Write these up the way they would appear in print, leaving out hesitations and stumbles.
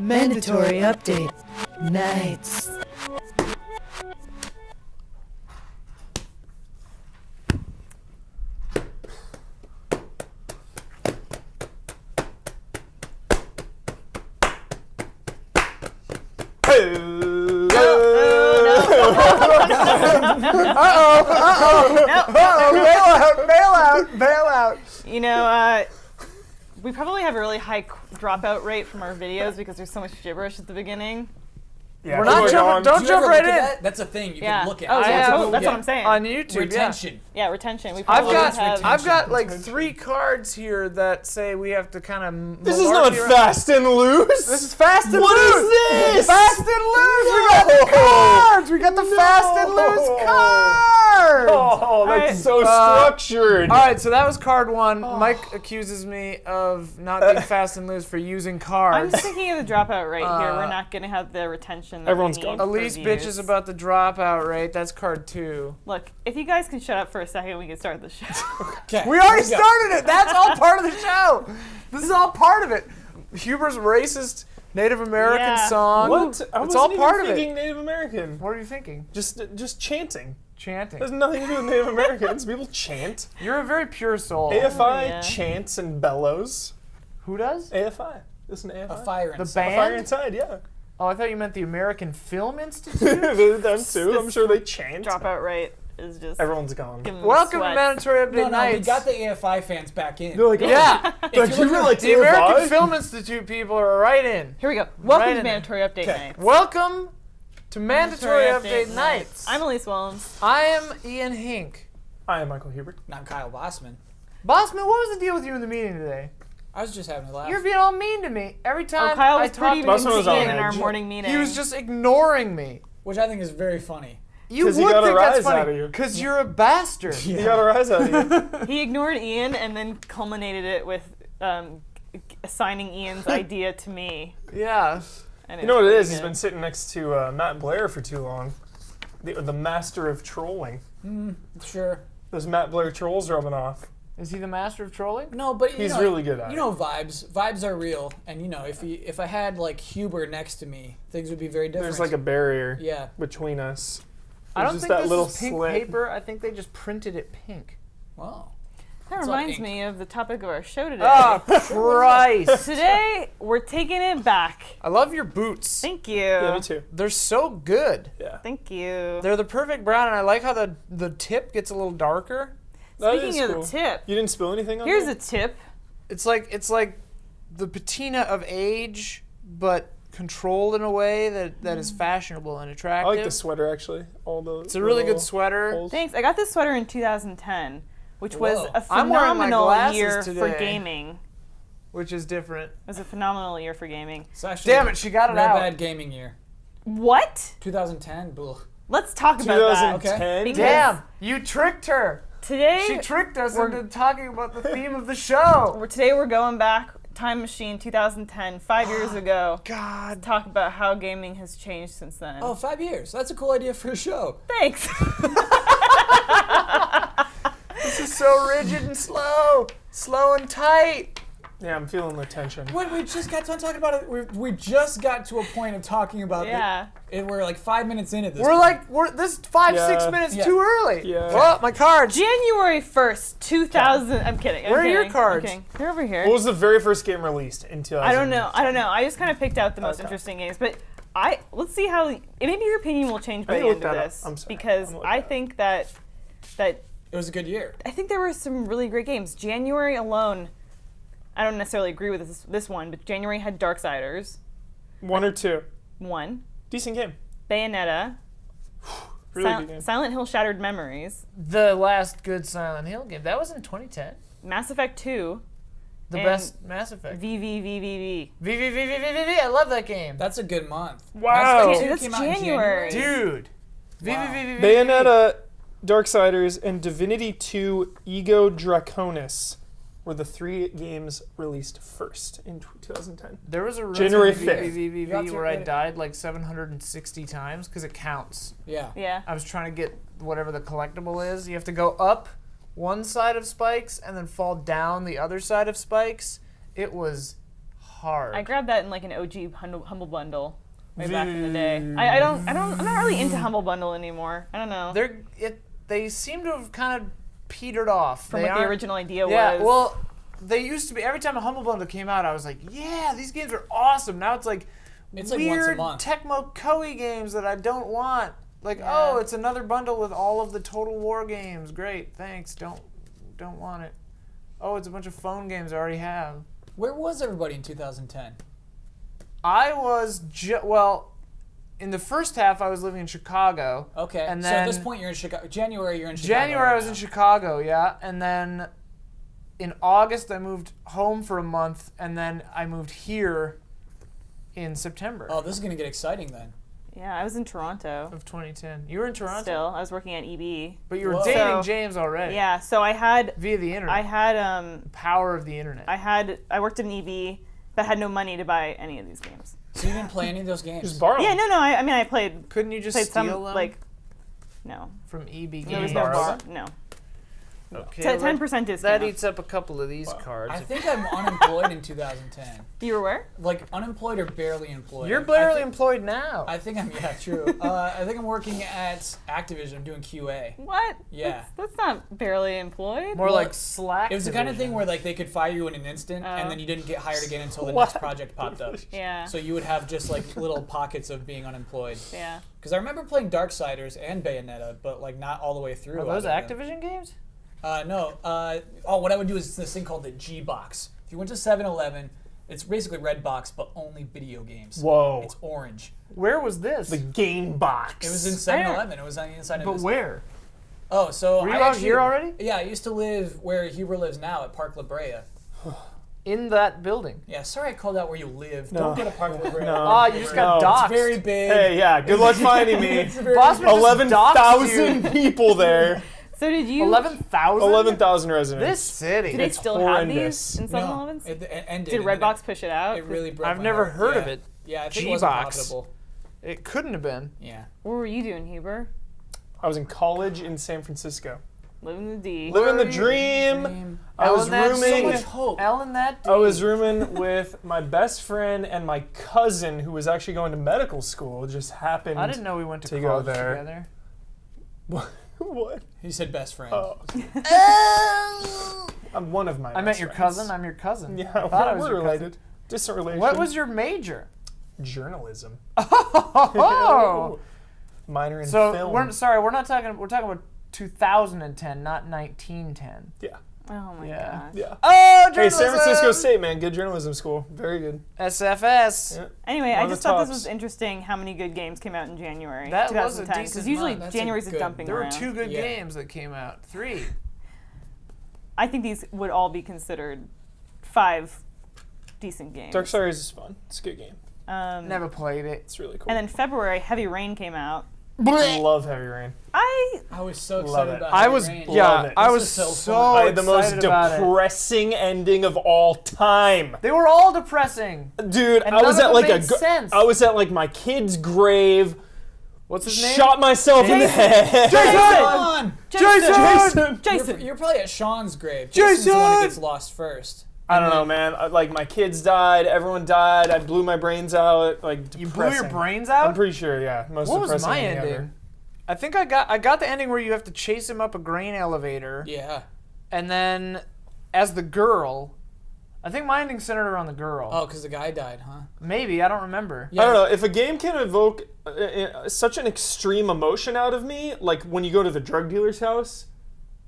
Mandatory update. Nights. Bail out. You know, we probably have a really high dropout rate from our videos because there's so much gibberish at the beginning. Yeah, we're not jumping. Don't jump right in. That's a thing you Yeah. can look at. Oh, yeah. That's That's what I'm saying. On YouTube, retention. Yeah, retention. We I've probably have. got like 3 cards here that say we have to kind of. This is not fast and loose. This is fast and loose. What is this? Fast and loose. We got the cards. We got the fast and loose cards. Oh, that's so structured. All right, so that was card 1. Mike accuses me of not being fast and loose for using I'm cards. just thinking of the dropout rate here. We're not going to have the retention that Everyone's we gone. need for Elise views. bitches about the dropout rate. That's card 2. Look, if you guys can shut up for a second, we can start the show. Okay. We already started it. That's all part of the show. This is all part of it. Huber's racist Native American song. What? I It's all wasn't part even of it. thinking Native American. What are you thinking? Just chanting. Chanting. There's nothing to do with Native Americans. People chant. You're a very pure soul. AFI yeah. chants and bellows. Who does? AFI. Listen to AFI. A fire The inside. A fire band? inside, yeah. Oh, I thought you meant the American Film Institute. They're them too. I'm sure they chant. Dropout rate is just. Everyone's gone. giving me Welcome to sweats. Mandatory Update No, we Nights. got the AFI fans back in. They're like, Yeah. like, you really like The American AFI? Film Institute people are right in. Here we go. Welcome Right to in Mandatory Update Nights. Welcome to Mandatory Update Nights. I'm Elise Willems. I am Ian Hink. I am Michael Hubert. And I'm Kyle Bossman. Bossman, what was the deal with you in the meeting today? I was just having a laugh. You're being all mean to me. Every Oh, time Kyle I was pretty talked mean Bossman was to on Ian in our edge. morning meeting. he was just ignoring me. Which I think is very funny. You 'Cause would he got a think that's rise out funny of you. because you're a bastard. You got a rise out of you. He ignored Ian and then culminated it with assigning Ian's idea to me. Yeah. And You know what it was is? pretty He's been sitting next to Matt Blair for too long. The master of trolling. Sure. Those Matt Blair trolls rubbing off. Is he the master of trolling? No, but He's really good at it. You know vibes. Vibes are real. And you know, if I had like Huber next to me, things would be very different. There's like a barrier Yeah. between us. I There's don't just think that this little is pink slit. paper. I think they just printed it pink. Wow. That It's all reminds ink. me of the topic of our show today. Oh, Christ. Today, we're taking it back. I love your boots. Thank you. Yeah, me too. They're so good. Yeah. Thank you. They're the perfect brown, and I like how the tip gets a little darker. That Speaking is of cool. the tip, You didn't spill anything on here's there? a tip. It's like the patina of age, but controlled in a way that is fashionable and I attractive. like the sweater actually. All the It's a really good little sweater. holes. Thanks. I got this sweater in 2010, which was Whoa. a I'm wearing my phenomenal glasses year for today. gaming. Which is different. It was a phenomenal year for gaming. It's actually Damn it, she got it real out. bad gaming year. What? 2010. Ugh. Let's talk about that. 2010. Because Damn, you tricked her. Today, She tricked us we're- into talking about the theme of the show. today we're going back, time machine 2010, 5 years ago. God. Talk about how gaming has changed since then. Oh, 5 years. That's a cool idea for a show. Thanks. This is so rigid and slow. Slow and tight. Yeah, I'm feeling the tension. Wait, we just got done talking about it. We just got to a point of talking about Yeah. it. We're like 5 minutes in at this We're point. like, this 5-6 Yeah. minutes Yeah. too early. Yeah. Well, my cards. January 1st, 2000. I'm kidding. I'm Where are your kidding. cards? I'm kidding. They're over here. What was the very first game released in 2000? I don't know. I just kind of picked out the most Okay. interesting games, but let's see how maybe your opinion will change by I the need to end look of that up. this, I'm sorry. because I'm gonna look I that up. think that It was a good year. I think there were some really great games. January alone, I don't necessarily agree with this one, but January had Darksiders 1 or 2. 1, Decent game. Bayonetta, Really good game. Silent Hill Shattered Memories, The last good Silent Hill game. That was in 2010. Mass Effect 2, The And best Mass Effect. VVVVV. VVVVVV. I love that game. That's a good month. Wow. Mass Effect 2 That's came out in January. Dude. Wow. VVVVV. Bayonetta, Darksiders, and Divinity 2 Ego Draconis were the 3 games released first in 2010. There was a run January in 5th. VVVVV Got to where I get it. died like 760 times because it counts. Yeah. Yeah. I was trying to get whatever the collectible is. You have to go up one side of spikes and then fall down the other side of spikes, it was hard. I grabbed that in like an OG Humble Bundle way back in the day. I'm not really into Humble Bundle anymore. I don't know. They seem to have kind of petered off. From They what the aren't- original idea Yeah, was. well, they used to be, every time a Humble Bundle came out, I was like, yeah, these games are awesome. Now it's like It's like weird once a month. Tecmo Koei games that I don't want. Like, Yeah. oh, it's another bundle with all of the Total War games. Great, thanks. Don't want it. Oh, it's a bunch of phone games I already have. Where was everybody in 2010? I was in the first half I was living in Chicago. Okay, And so then at this point you're in Chicago. January you're in Chicago. January I was right in now. Chicago, yeah, and then in August I moved home for a month, and then I moved here in September Oh, this is gonna get exciting then. yeah, I was in Toronto. of 2010. You were in Toronto, Still, I was working at EB. but you were Whoa. dating So- James already. Yeah, so I had via the internet. Power of the internet. I worked in EB, but had no money to buy any of these games. So you didn't play any of those games? Just borrow. Yeah, no. I mean, I played Couldn't you just played steal some them like no. from EB There was Games? no borrow bar. them? No. Okay, 10% that discount. eats up a couple of these cards. I think I'm unemployed in 2010. You were where? Like unemployed or barely employed. You're I barely think- employed now. I think I'm true. I think I'm working at Activision. I'm doing QA. What? Yeah. That's not barely employed. More Well, like Slack. It was the kind of thing division. where like they could fire you in an instant, Oh. and then you didn't get hired again until the What? next project popped up. Yeah. So you would have just like little pockets of being unemployed. Yeah. Because I remember playing Darksiders and Bayonetta, but like not all the way through. Are those either of them. Activision games? No. What I would do is this thing called the G Box. If you went to 7-Eleven, it's basically Red Box, but only video games. Whoa. It's orange. Where was this? The game box. It was in 7-Eleven. It was on the inside of but this. where? Oh, so Were you I out actually, here already? Yeah, I used to live where Huber lives now at Park La Brea. In that building. Yeah, sorry I called out where you live. No. Don't go to Park La Brea. No. Ah, you just got No. doxxed. It's very big. Hey, yeah. Good luck finding me. It's very Bossman just 11,000 people there. So did you? 11,000? 11,000 residents. This city. Do they It's still horrendous. have these in No, 7-Elevens? it ended. Did and then Redbox push it out? It really broke I've my never heart. heard Yeah. of it. Yeah, I think it wasn't G-Box. profitable. It couldn't have been. Yeah. What were you doing, Huber? I was in college in San Francisco. Living the D. Living the were you? dream. I was rooming. So much hope. Ellen, that I was rooming with my best friend and my cousin, who was actually going to medical school. It just happened. I didn't know we went to to go college there. together. What? He said best friend. Oh, I'm one of my. I met best your friends. cousin. I'm your cousin. Yeah, I thought I was we're your related. cousin. Distant relation. What was your major? journalism? Oh. Minor in So film. we're not talking. We're talking about 2010, not 1910. Yeah, Oh my Yeah. gosh. yeah. Oh, Hey, journalism! San Francisco State, man, good journalism school, very good. SFS. Yeah. Anyway, One I of just the thought this tops. was interesting how many good games came out in January That was a 2010. decent Because usually month. That's a January's a good- dumping There were ground. 2 good Yeah. games that came out. 3. I think these would all be considered 5 decent games. Darksiders is fun. It's a good game. Never played it. It's really cool. And then February, Heavy Rain came out. I love Heavy Rain. I I was so Love excited it. about I Heavy was Rain. Love yeah. it. I This was is so so fun. I had the most excited about it. depressing ending of all time. They were all depressing. Dude, And I was none at of like them a made sense. I was at like my kid's grave, What's his name? shot myself in the head. Sean! Jason! Jason! You're probably at Sean's grave. Jason's the one Jason! that gets lost first. I don't know, man. Like my kids died, everyone died. I blew my brains out. Like You blew your depressing. brains out? I'm pretty sure, yeah. Most What was depressing my ending ending? ever. I think I got the ending where you have to chase him up a grain elevator, Yeah. and then as the girl, I think my ending centered around the girl. Oh, because the guy died, huh? Maybe, I don't remember. Yeah. I don't know. If a game can evoke such an extreme emotion out of me, like when you go to the drug dealer's house,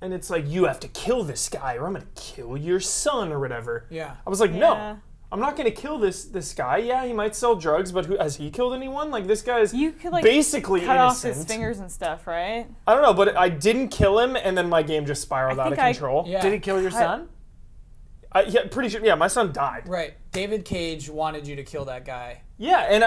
and it's like, you have to kill this guy, or I'm going to kill your son, or whatever. Yeah. I was like, Yeah. no. I'm not going to kill this guy. Yeah, he might sell drugs, but has he killed anyone? Like, this guy's You could like basically cut off innocent. his fingers and stuff, right? I don't know, but I didn't kill him, and then my game just spiraled I out of think control. Yeah. Did he kill your son? Yeah, pretty sure. Yeah, my son died. Right. David Cage wanted you to kill that guy. Yeah, and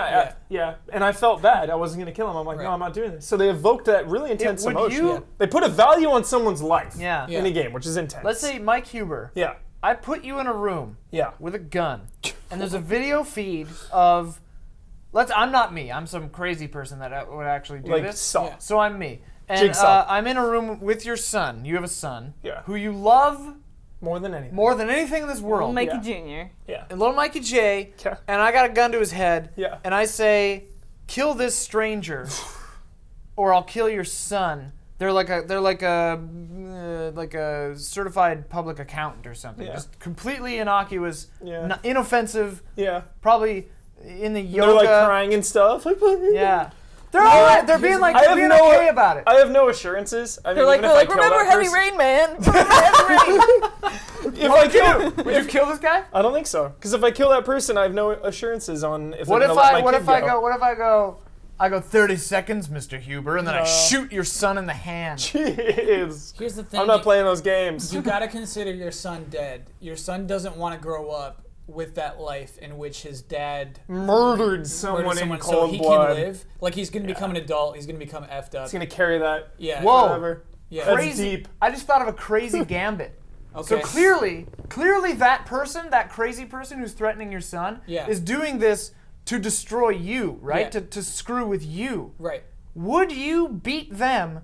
and I felt bad. I wasn't gonna kill him. I'm like, Right. no, I'm not doing this. So they evoked that really intense would emotion. you- Yeah. They put a value on someone's life. Yeah. In a game, which is intense. Let's say Mike Huber. Yeah. I put you in a room Yeah. with a gun, and there's a video feed of. I'm not me. I'm some crazy person that would actually do Like this. Saw. Yeah. So I'm me. And Jigsaw. I'm in a room with your son. You have a son. Yeah. Who you love More than anything. more than anything in this world. Mikey Yeah. Jr. Yeah. And little Mikey J. Okay. And I got a gun to his head. Yeah. And I say, kill this stranger, or I'll kill your son. They're like a certified public accountant or something. Yeah. Just completely innocuous, Yeah. Inoffensive. Yeah. Probably in the yoga. They're like crying and stuff. Yeah. They're all right. They're being like, I they're have being no- okay about it. I have no assurances. I They're mean, like, even if I kill remember that Heavy person- Rain, man. Remember Heavy Rain. If I kill, Would you kill this guy? I don't think so. Because if I kill that person, I have no assurances on if What they're if gonna let my I? What kid if I go. go? What if I go 30 seconds, Mr. Huber, and then I shoot your son in the hand. Jeez. Here's the thing. I'm not playing those games. You gotta consider your son dead. Your son doesn't want to grow up with that life in which his dad Murdered someone murdered in someone, cold so he blood. can live. Like he's gonna become an adult. He's gonna become effed up. He's gonna carry that. Yeah. Whoa. Forever. Yeah. That's Crazy. deep. I just thought of a crazy gambit. So Okay. clearly that person, that crazy person who's threatening your son, Yeah. is doing this to destroy you, right? Yeah. To screw with you. Right. Would you beat them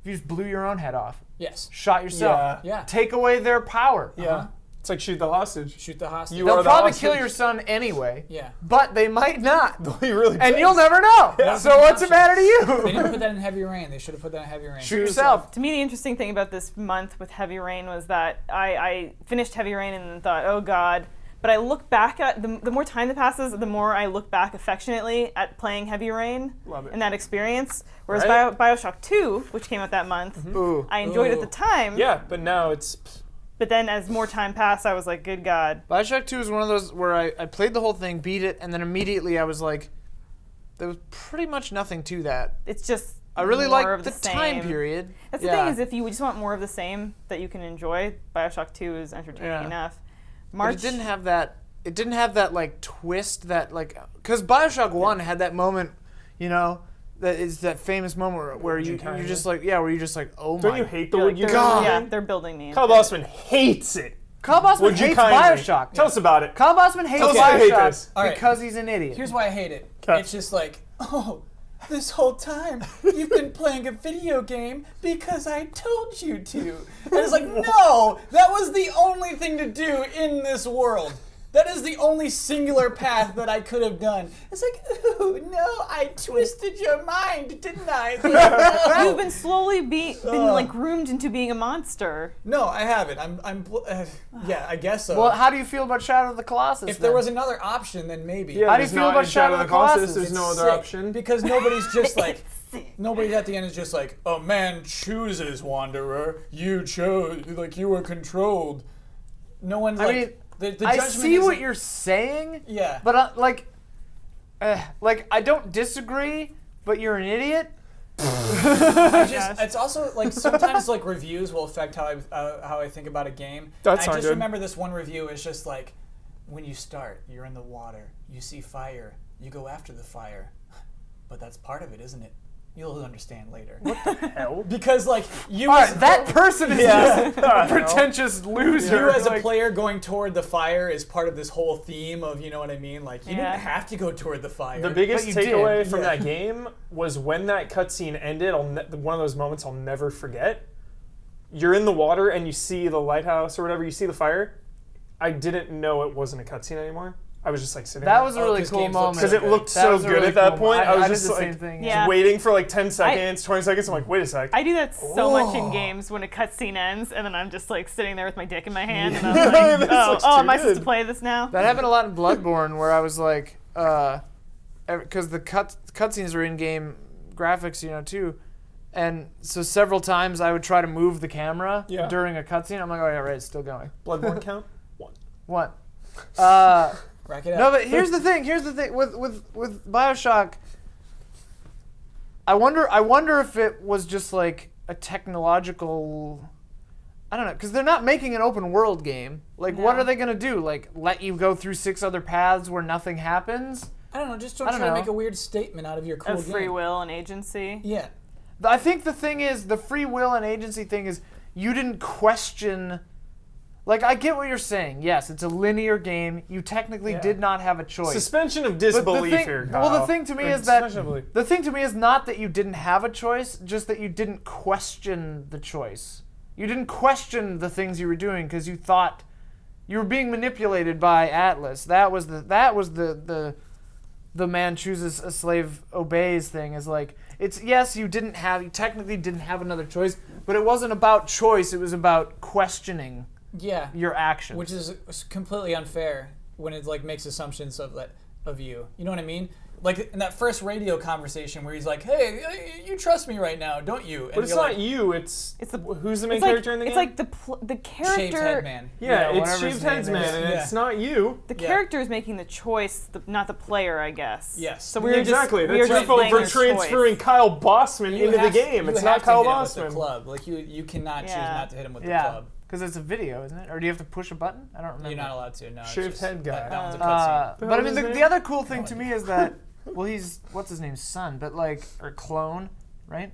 if you just blew your own head off? Yes. Shot yourself? Yeah. Yeah. Take away their power. Yeah. It's like shoot the hostage. Shoot the hostage. You They'll are the probably hostage. kill your son anyway. Yeah. But they might not. He really And does. you'll never know. Yeah. So what's it matter to They you? didn't put that in Heavy Rain. They should have put that in Heavy Rain. Shoot yourself. To me, the interesting thing about this month with Heavy Rain was that I finished Heavy Rain and then thought, oh God. But I look back at, the more time that passes, the more I look back affectionately at playing Heavy Rain Love it. and that experience. Whereas Right? Bioshock 2, which came out that month, Ooh. I enjoyed it at the time. Yeah, but now it's. But then as more time passed, I was like, good God. Bioshock 2 is one of those where I played the whole thing, beat it, and then immediately I was like, there was pretty much nothing to that. It's just I really more like of the same. time period. That's the thing is, if you just want more of the same that you can enjoy, Bioshock 2 is entertaining Yeah. enough. But it didn't have that. It didn't have that like twist that like because Bioshock 1 had that moment, you know, that is that famous moment where you're just like where you're just like, oh Don't my. you hate the You're would like, you they're- God. Yeah, they're building me. Kyle into it. Bossman hates it. Kyle Bossman Would you hates kindly Bioshock. tell us about it? Kyle Bossman hates Tell us why you hate Bioshock this. All right. because he's an idiot. Here's why I hate it. 'Kay. It's just like, oh, this whole time you've been playing a video game because I told you to. And it's like, no, that was the only thing to do in this world. That is the only singular path that I could have done. It's like, ooh, no, I twisted your mind, didn't I? It's like, no. You've been slowly been like groomed into being a monster. No, I haven't. Yeah, I guess so. Well, how do you feel about Shadow of the Colossus? if there then? was another option, then maybe. Yeah, How do you there's feel not about in Shadow of the Colossus? There's no It's other sick, option. because nobody's just like nobody at the end is just like a man chooses wanderer. You chose, like you were controlled. No one's I like mean, the I judgment see isn't- what you're saying. Yeah. But like I don't disagree. But you're an idiot. It's also like sometimes like reviews will affect how I think about a game. That's And I not just good. remember this one review is just like, when you start, you're in the water, you see fire, you go after the fire, but that's part of it, isn't it? You'll understand later. What the hell? Because like you, All as right, that person is Yeah. just a pretentious loser. you as a Like, player going toward the fire is part of this whole theme of, you know what I mean? Like you Yeah. didn't have to go toward the fire. The biggest you did. takeaway from Yeah. that game was when that cutscene ended. One of those moments I'll never forget. You're in the water and you see the lighthouse or whatever. You see the fire. I didn't know it wasn't a cutscene anymore. I was just like sitting that there. was a Oh, really 'cause cool games look moment. because it looked That so was a good really at that cool point. moment. I was I did just the like same thing. Yeah. waiting for like 10 seconds, 20 seconds. I'm like, wait a sec. I do that so much in games when a cutscene ends, and then I'm just like sitting there with my dick in my hand, and I'm like, This oh, looks oh, too am I supposed to good. play this now? That happened a lot in Bloodborne, where I was like, because the cutscenes are in-game graphics, you know, too, and so several times I would try to move the camera Yeah. during a cutscene. I'm like, oh yeah, right, it's still going. Bloodborne count? 1. What? Rack it up. No, but here's the thing. With BioShock. I wonder if it was just like a technological. I don't know, because they're not making an open world game. Like, what No. are they gonna do? Like, let you go through 6 other paths where nothing happens? I don't know. Just don't I try don't to know. make a weird statement out of your cool Of free game. will and agency. Yeah. I think the thing is, the free will and agency thing is, you didn't question Like, I get what you're saying. Yes, it's a linear game. You technically did not have a choice. Suspension of But disbelief here, Kyle. well, the thing to me Or is that suspension of belief. the thing to me is not that you didn't have a choice, just that you didn't question the choice. You didn't question the things you were doing because you thought you were being manipulated by Atlas. That was the man chooses a slave obeys thing. Is like, it's, yes, you technically didn't have another choice, but it wasn't about choice. It was about questioning Yeah. your actions. Which is completely unfair when it like makes assumptions of you. You know what I mean? Like in that first radio conversation where he's like, "Hey, you trust me right now, don't you?" And But it's you're not like, you. It's the- who's the main It's like, character in the game? it's like the character. Shaved head man. yeah, it's whatever his Shaved name Heads is. Man, and Yeah. it's not you. The Yeah. character is making the choice, not the player, I guess. Yes. So we were Exactly. just we That's were your just fault playing for their transferring choice. Kyle Bossman You into the have to- game. you It's have not to Kyle hit him with the Bossman. club. Like you cannot choose Yeah. not to hit him with the yeah, club. because it's a video, isn't it? Or do you have to push a button? I don't remember. You're not allowed to. No. it's Shaved just- head guy. That one's a cutscene. But I mean, his the name? other cool thing to me is that, well, he's, what's his name, son, but like, or clone, right?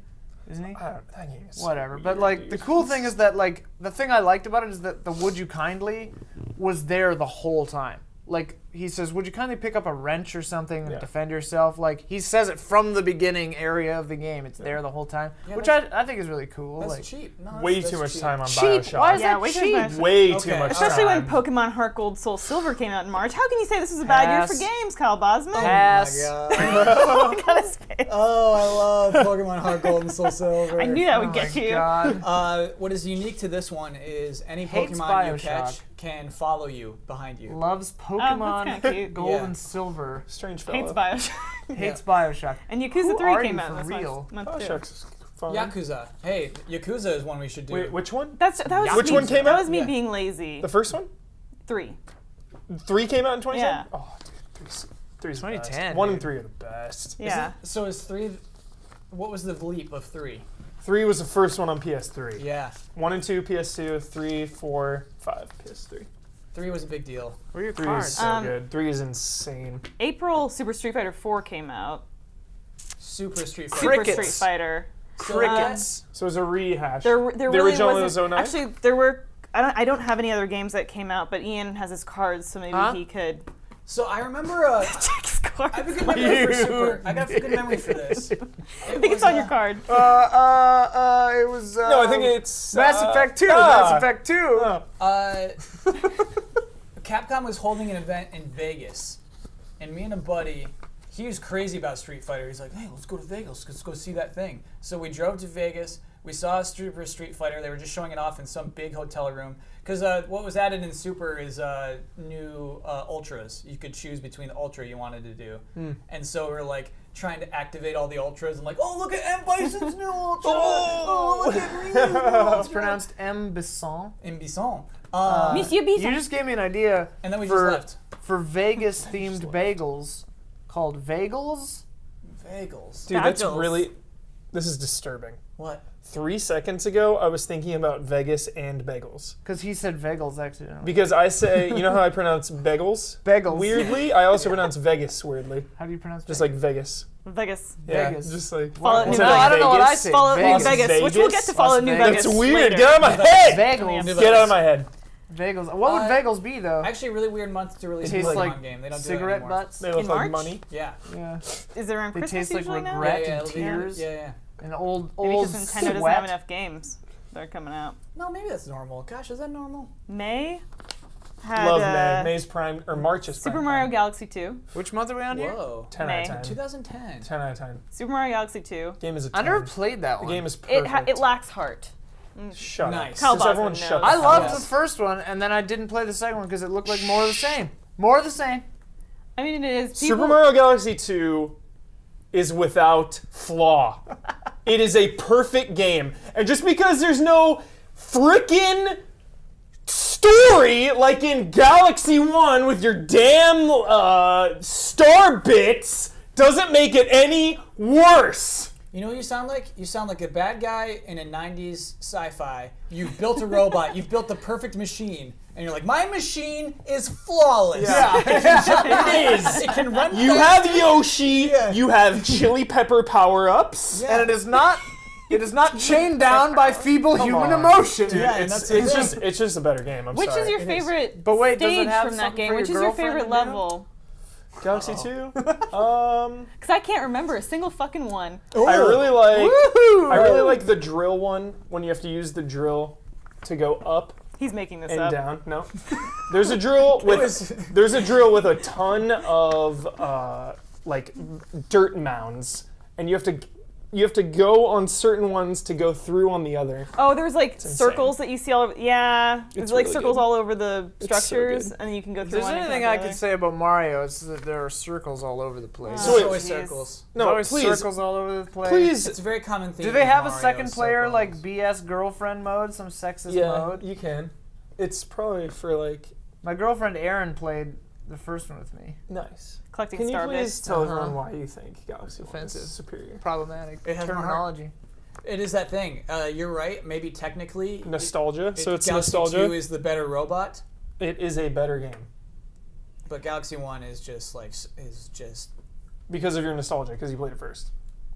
Isn't he? That game is so Whatever. But weird, like, dude. the cool thing is that, like, the thing I liked about it is that the "Would you kindly" was there the whole time. Like, he says, "Would you kindly pick up a wrench or something and Yeah. defend yourself?" Like, he says it from the beginning area of the game. It's there the whole time, Yeah, which that's- I think is really cool. That's Like, cheap. No, way that's too much cheap. time on cheap? Bioshock. Why is Yeah, that way too cheap? much. Way too Okay. much Especially time. when Pokemon Heart Gold Soul Silver came out in March. How can you say this is a bad year for Pass. games, Kyle Bosman? Pass. Oh my god. Look at his face. Oh, I love Pokemon Heart Gold and Soul Silver. I knew that Oh would get my you. God. What is unique to this one is any Hates Pokemon you Bioshock. catch can follow you behind you. Loves Oh, that's Pokemon kinda cute. Gold Yeah. and Silver. Strange fellow. Hates Bioshock. Hates Bioshock. And Yakuza Who 3 are came you out for this real? month too. Bioshock's fun. Yakuza. Hey, Yakuza is one we should do. Wait, which one? That was Which me, one came That out? was me Yeah. being lazy. The first one? 3. 3 came out in 2010? Yeah. Oh, dude, three's the 2010, best. 1 and dude. 3 are the best. Yeah. So is 3... What was the leap of 3? 3 was the first one on PS3. Yeah. 1 and 2 PS2, 3, 4, 5 PS3. 3 was a big deal. Where are your 3 is cards? so Um, good. 3 is insane. April Super Street Fighter 4 came out. Super Street Fighter. Super Crickets. Street Fighter. Crickets. So it was a rehash. There the really original was wasn't. 09? Actually, there were. I don't have any other games that came out, but Ian has his cards, so maybe Huh? he could So I remember... check his cards. I have a good memory for Super. I got a good memory for this. I think it's on your card. It was. no, I think it's... Mass Effect 2. ah. Mass Effect 2. Capcom was holding an event in Vegas, and me and a buddy, he was crazy about Street Fighter. He's like, "Hey, let's go to Vegas. Let's go see that thing." So we drove to Vegas. We saw Super Street Fighter. They were just showing it off in some big hotel room. Because what was added in Super is new Ultras. You could choose between the Ultra you wanted to do. And so we're like trying to activate all the Ultras. And like, oh, look at M. Bison's new Ultra. Oh, look at Ryu's new Ultra. It's pronounced M. Bisson. M. Bison. Monsieur Bison. You just gave me an idea And then we for, just for Vegas-themed bagels called Vagels. Bagels. Dude, that's Bagels. really... This is disturbing. What? 3 seconds ago, I was thinking about Vegas and bagels. Because he said Vagels accidentally. Because I say, you know how I pronounce bagels? Bagels. Weirdly, I also pronounce Vegas weirdly. How do you pronounce Just Bagels? like Vegas. Vegas. Yeah, Vegas. just like... Follow New Instead of Vegas. I don't know what I Vegas, say. Follow New Las Vegas, which we'll get to follow Las New Vegas. Vegas. That's weird. later. Get out of my head! Bagels. New Get out of my head. Bagels. What would bagels be, though? Actually, a really weird month to release It a tastes Pokemon like game. They don't do cigarette it anymore. butts. They look In like March? money. Yeah. Yeah. Is it around They Christmas taste like usually now? regret. Yeah, and it'll be- tears. Yeah. An old Maybe old because Nintendo doesn't sweat. have enough games that are coming out. No, maybe that's normal. Gosh, is that normal? May had Love May. May's prime, or March is prime. Super Mario Galaxy 2. Which month are we on here? Whoa. 10 May. out of 10. 2010. 10 out of 10. Super Mario Galaxy 2. Game is a 10. I never played that The one. game is perfect. It lacks heart. Shut Nice. up. Kyle Just everyone Bosman shut knows. I the loved fuck the up. first one, and then I didn't play the second one because it looked like more of the same. More of the same. I mean, it is. Super Mario Galaxy 2 is without flaw. It is a perfect game. And just because there's no frickin' story like in Galaxy 1 with your damn star bits doesn't make it any worse. You know what you sound like? You sound like a bad guy in a 90s sci-fi. You've built a robot. You've built the perfect machine. And you're like, my machine is flawless. It is. It can run You fast. have Yoshi. Yeah. You have chili pepper power-ups. And it is not It is not chained down by feeble human on. emotion. Yeah, and It's, that's it's just a better game. I'm Which sorry. is your It favorite But wait, does it stage have from that something game? for Which is your your girlfriend favorite to do? level? Galaxy 2. Because I can't remember a single fucking one. I really like. Woohoo! I really like the drill one when you have to use the drill to go up He's making this and up. down. No, there's a drill with a ton of like dirt mounds, and you have to go on certain ones to go through on the other. Oh, there's like insane. circles that you see all over. Yeah, there's It's like really circles good. all over the It's so structures, good. and then you can go If through there's one. and anything come I out the could other. say about Mario, it's that there are circles all over the place. There's So wait, always jeez. circles. There's No, always please, circles all over the place. please. It's a very common theme. Do they in have a Mario, second player circles. like BS girlfriend mode, some sexist Yeah, mode? you can. It's probably for like My girlfriend Erin played the first one with me. nice. Collecting Can you star please bits. tell Uh-huh. everyone why you think Galaxy 1 Offensive. is superior? Problematic It has more heart. terminology. It is that thing. You're right. Maybe technically, Nostalgia. So it's Galaxy nostalgia. 2 is the better robot, It is a better game but Galaxy 1 is just like because of your nostalgia. Because you played it first.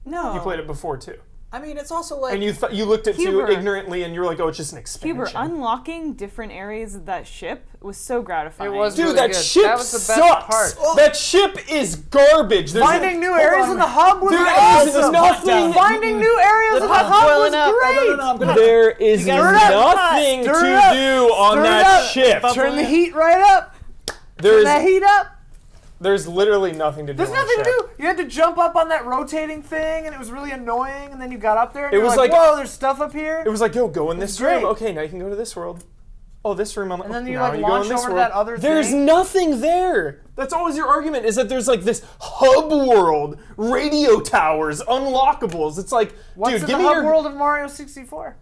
No. You played it before too, I mean, it's also like and you looked at Huber. 2 ignorantly, and you were like, "Oh, it's just an expansion." Huber, unlocking different areas of that ship was so gratifying. It was Dude, really that good. ship That was the best sucks. part. Oh. That ship is garbage. There's Finding new areas in the hub was There is awesome. nothing. Finding new areas in the hub's hub boiling was up. great. I'm gonna There is gotta stir it up. nothing to Stir it up. do on Stir it that up. ship. Turn the heat right up. There's Turn that heat up. there's literally nothing to do. There's on nothing the to ship. do. You had to jump up on that rotating thing, and it was really annoying. And then you got up there, and It you're was like, like- "Whoa, there's stuff up here." It was like, yo, go in this great. room. Okay, now you can go to this world. Oh, this room. And then you now like go in launch this over to world. that other There's thing. nothing there. That's always your argument, is that there's like this hub world, radio towers, unlockables. It's like, What's dude, in give the me hub your world of Mario 64?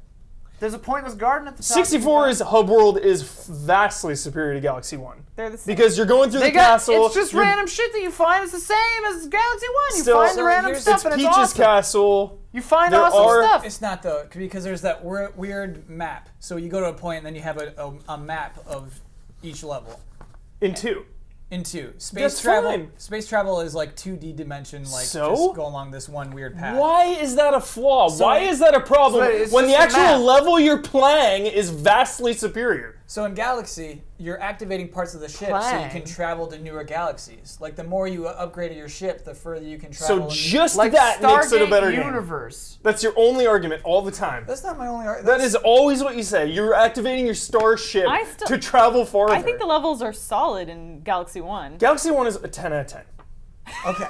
There's a pointless garden at the top. 64 is hub world is vastly superior to Galaxy 1 They're the same. because you're going through They the got, castle. it's just you're- random shit that you find. It's the same as Galaxy 1. You Still- find the So random here's- stuff, It's and it's Peach's awesome. castle. You find There awesome are- stuff. It's not though, because there's that weird map. So you go to a point, and then you have a map of each level. In 2. In 2, space That's travel. fine. Space travel is like 2D dimension, like So? just go along this one weird path. Why is that a flaw? Why is that a problem So it's when the just a actual map. level you're playing is vastly superior? So in Galaxy, you're activating parts of the ship so you Playing. can travel to newer galaxies. Like the more you upgrade your ship, the further you can So travel. just Like that makes it a Stargate better game. universe. That's your only argument all the time. That's not my only argument. That is always what you say. You're activating your starship I still- to travel farther. I think the levels are solid in Galaxy 1. Galaxy 1 is a 10 out of 10. okay.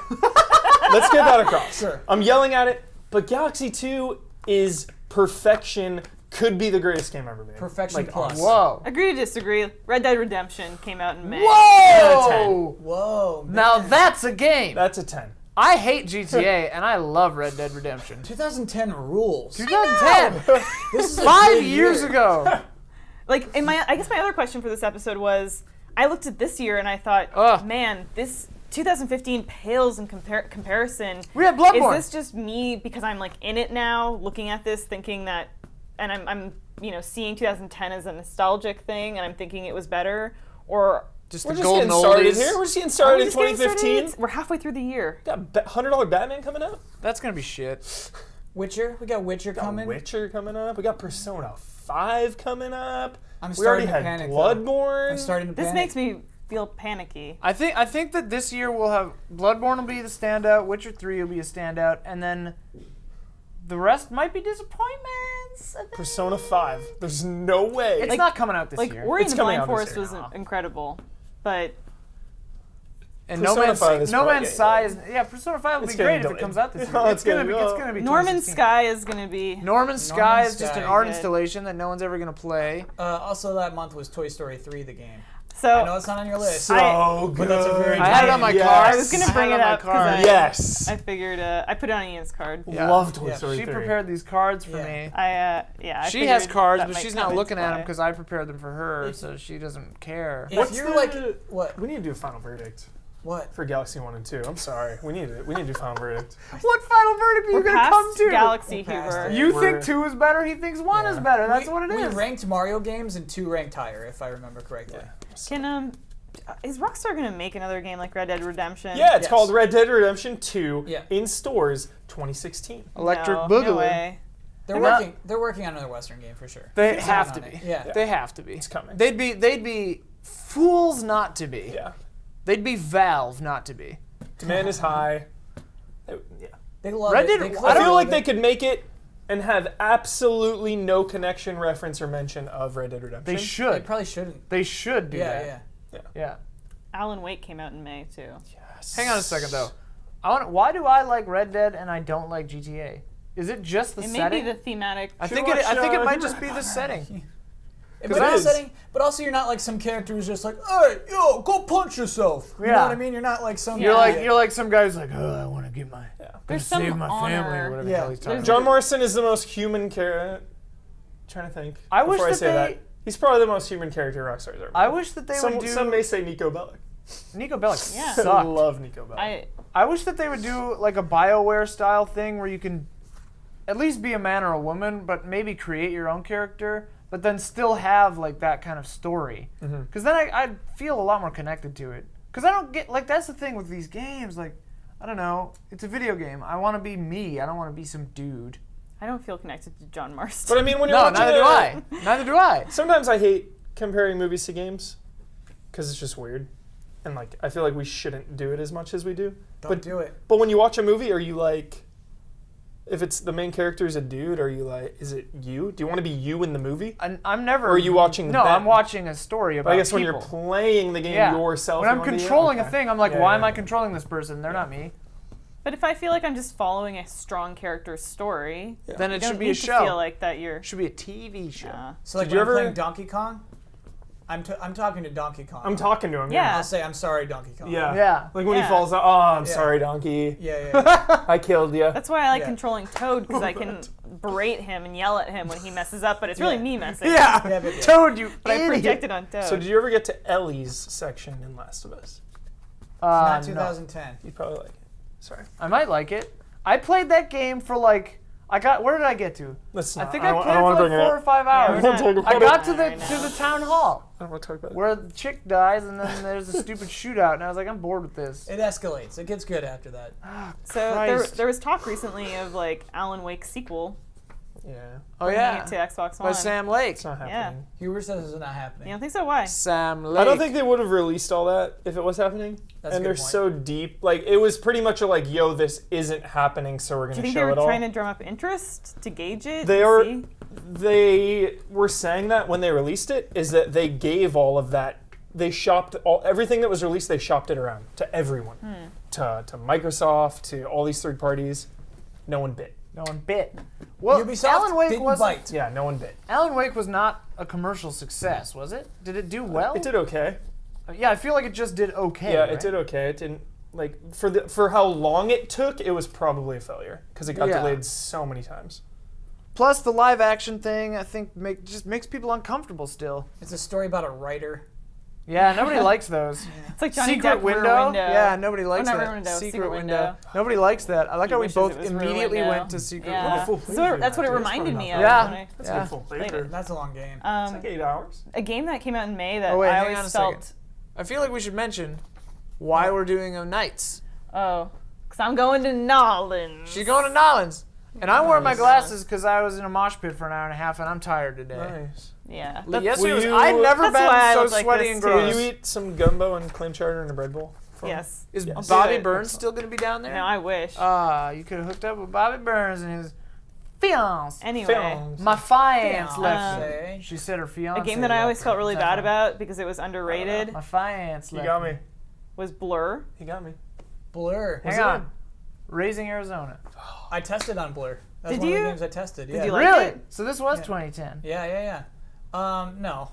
Let's get that across. Sure. I'm yelling at it, but Galaxy 2 is perfection. Could be the greatest game ever made. Perfection plus. honestly. Whoa. Agree to disagree. Red Dead Redemption came out in May. Whoa! Whoa. Man. Now that's a game. That's a 10. I hate GTA, and I love Red Dead Redemption. 2010 rules. 2010. This is a 5 big years year. ago. Like, I guess my other question for this episode was, I looked at this year and I thought, Ugh. man, this 2015 pales in comparison. We had Bloodborne. Is this just me because I'm like in it now, looking at this, thinking that, and I'm seeing 2010 as a nostalgic thing, and I'm thinking it was better, or Just We're the just golden getting started oldies. here. We're just getting are started we in just getting started? 2015. We're halfway through the year. Got $100 Batman coming out. That's gonna be shit. Witcher. We got Witcher We got coming. Witcher coming up. We got Persona 5 coming up. I'm We already starting to had panic. though. Bloodborne. I'm starting to This panic. makes me feel panicky. I think that this year we'll have Bloodborne will be the standout, Witcher 3 will be a standout, and then the rest might be disappointments. I think. Persona 5. There's no way. It's not coming out this Like, year. Ori and It's the coming Blind out this Forest year. was incredible, but And Persona 5 is No probably Man's getting Sky delayed. is Persona 5 will It's be great getting if it comes out this delayed. year. It's getting- It's gonna be Norman 2016. Sky is going to be... Norman Sky is just Sky. an art Good. installation that no one's ever gonna play. Also, that month was Toy Story 3, the game. So I know it's not on your list. So good. But that's a very I had it on my Yes. card. I was going to bring it up because Yes. I figured I put it on Ian's card. Yeah. Love Toy Yeah. Story She 3. prepared these cards for Yeah. me. I She has figured cards, that but might she's come not into looking at them play. because I prepared them for her, If- so she doesn't care. If What's you're the- like, what? We need to do a final verdict What? for Galaxy 1 and 2. I'm sorry. We need to do final verdict. What final verdict are you We're gonna past come to? Galaxy We're past Huber. it. You We're- think 2 is better, he thinks 1 is Yeah. better. That's we, what it we is. ranked Mario games and 2 ranked higher, if I remember correctly. Can is Rockstar gonna make another game like Red Dead Redemption? Yeah, it's Yes. called Red Dead Redemption 2 Yeah. in stores 2016. Electric no, Boogaloo. No way. They're Not- working. They're working on another Western game for sure. They They're have to on be. it. Yeah. They have to be. It's coming. They'd be fools not to be. Yeah. They'd be Valve not to be. Demand is high. Yeah. They love Red it. Dead- They I I clearly feel love like it. they could make it and have absolutely no connection, reference, or mention of Red Dead Redemption. They They should. probably shouldn't. They should do Yeah, that. yeah. Yeah. Alan Wake came out in May too. Yes. Hang on a second though. Why do I like Red Dead and I don't like GTA? Is it just the It may setting? be the thematic. I Should think watch, it might Humor- just be the setting. It 'Cause might it be is. setting, but also you're not like some character who's just like, hey, yo, go punch yourself. You know Yeah. what I mean? You're not like some. You're Yeah. like some guy who's like, oh, I want to get my, There's save some my family honor. or whatever the Yeah. hell he's talking John about. Morrison is the most human character. Trying to think. I wish before I that say they- that. He's probably the most human character Rockstar's ever. I wish that they would do. Some may say Nico Bellic. Nico Bellic Yeah. I sucked. love Nico Bellic. I wish that they would do like a BioWare style thing where you can at least be a man or a woman, but maybe create your own character, but then still have like that kind of story. Because then I'd feel a lot more connected to it. Because I don't get, like, that's the thing with these games. Like, I don't know, it's a video game. I want to be me. I don't want to be some dude. I don't feel connected to John Marston. But I mean, when you're No, watching neither do I. Neither do I. Sometimes I hate comparing movies to games because it's just weird, and like I feel like we shouldn't do it as much as we do. Don't do it. But when you watch a movie, are you like, if it's the main character is a dude, are you like, is it you? Do you want to be you in the movie? I'm never. Or are you watching No, them? I'm watching a story about But I guess when people. you're playing the game Yeah. yourself, When you I'm wanna be you? controlling a Okay. thing, I'm like, Yeah, why yeah, am I yeah. controlling this person? They're not me. But if I feel like I'm just following a strong character's story, Then it you should don't be need a to show. feel like that you're. It should be a TV show. So like Did you when I'm ever- playing Donkey Kong, I'm talking to Donkey Kong. I'm talking to him. Yeah. I'll say I'm sorry, Donkey Kong. Yeah. Yeah. Like when he Yeah. falls out. Oh, I'm Yeah. sorry, Donkey. Yeah. I killed you. That's why I like Yeah. controlling Toad because I can berate him and yell at him when he messes up, but it's really Yeah. me messing. Yeah. Yeah, but- Toad, you But I idiot. projected on Toad. So did you ever get to Ellie's section in Last of Us? Not No. 2010. You'd probably like it. Sorry. I might like it. I played that game for like where did I get to? Let's I not. think I I don't played it wanna for like bring it 4 up. or 5 hours. we're not- I got to Right the now. town hall I don't want to talk about it. where the chick dies and then there's a stupid shootout and I was like, I'm bored with this. It escalates. It gets good after that. So there, Christ. there was talk recently of like Alan Wake sequel Yeah. Oh bringing yeah, it to Xbox by One. Sam Lake. It's not Yeah. happening. Huber says it's not happening. You don't think so? Why? Sam Lake. I don't think they would have released all that if it was happening. That's a and good they're point. so deep. Like, it was pretty much a like, yo, this isn't happening, so we're Do going you to think they show were it all. trying to drum up interest to gauge it? They to are. see? They were saying that when they released it, is that they gave all of that. They shopped everything that was released. They shopped it around to everyone, to Microsoft, to all these third parties. No one bit. No one bit. Well, Ubisoft Alan Wake didn't was bite. Yeah, no one bit. Alan Wake was not a commercial success, was it? Did it do well? It did okay. Yeah, I feel like it just did okay. Yeah, right? it did okay. It didn't like for how long it took. It was probably a failure because it got Yeah. delayed so many times. Plus the live action thing, I think just makes people uncomfortable still. It's a story about a writer. Yeah, nobody likes those. It's like Johnny Secret Depp window? window. Yeah, nobody likes not that. Rear Window, Secret window. Nobody likes that. I like how we wishes both it was Rear immediately Window. went to Secret Yeah. window. full So that's what it playthrough. reminded me of. Yeah. when I That's Yeah. a full Played playthrough. it. That's a long game. It's like 8 hours. A game that came out in May that Oh, wait, I hang always on a felt. second. I feel like we should mention why we're doing a Nights. Oh, because I'm going to Nolans. She's going to Nolans. And I wore my glasses because I was in a mosh pit for an hour and a half and I'm tired today. Nice. Yeah. Yesterday Will was, you- I've never That's why I been so look like sweaty this, and too. Will gross. you eat some gumbo and clam chowder in a bread bowl? for me? Yes. Is Yes. Bobby do it. Burns still going to be down there? No, I wish. You could have hooked up with Bobby Burns and his fiance. Anyway, Films. My fiance Fiance. left me. She said her a fiance. game that I always left felt her. really Is that bad fine? about because it was underrated My fiance You left got me. was Blur. You got me. Blur. Hang on. Raising Arizona. I tested on Blur. That's Did one of you? the games I tested. Yeah. you like Really? it? So this was Yeah. 2010. Yeah. No.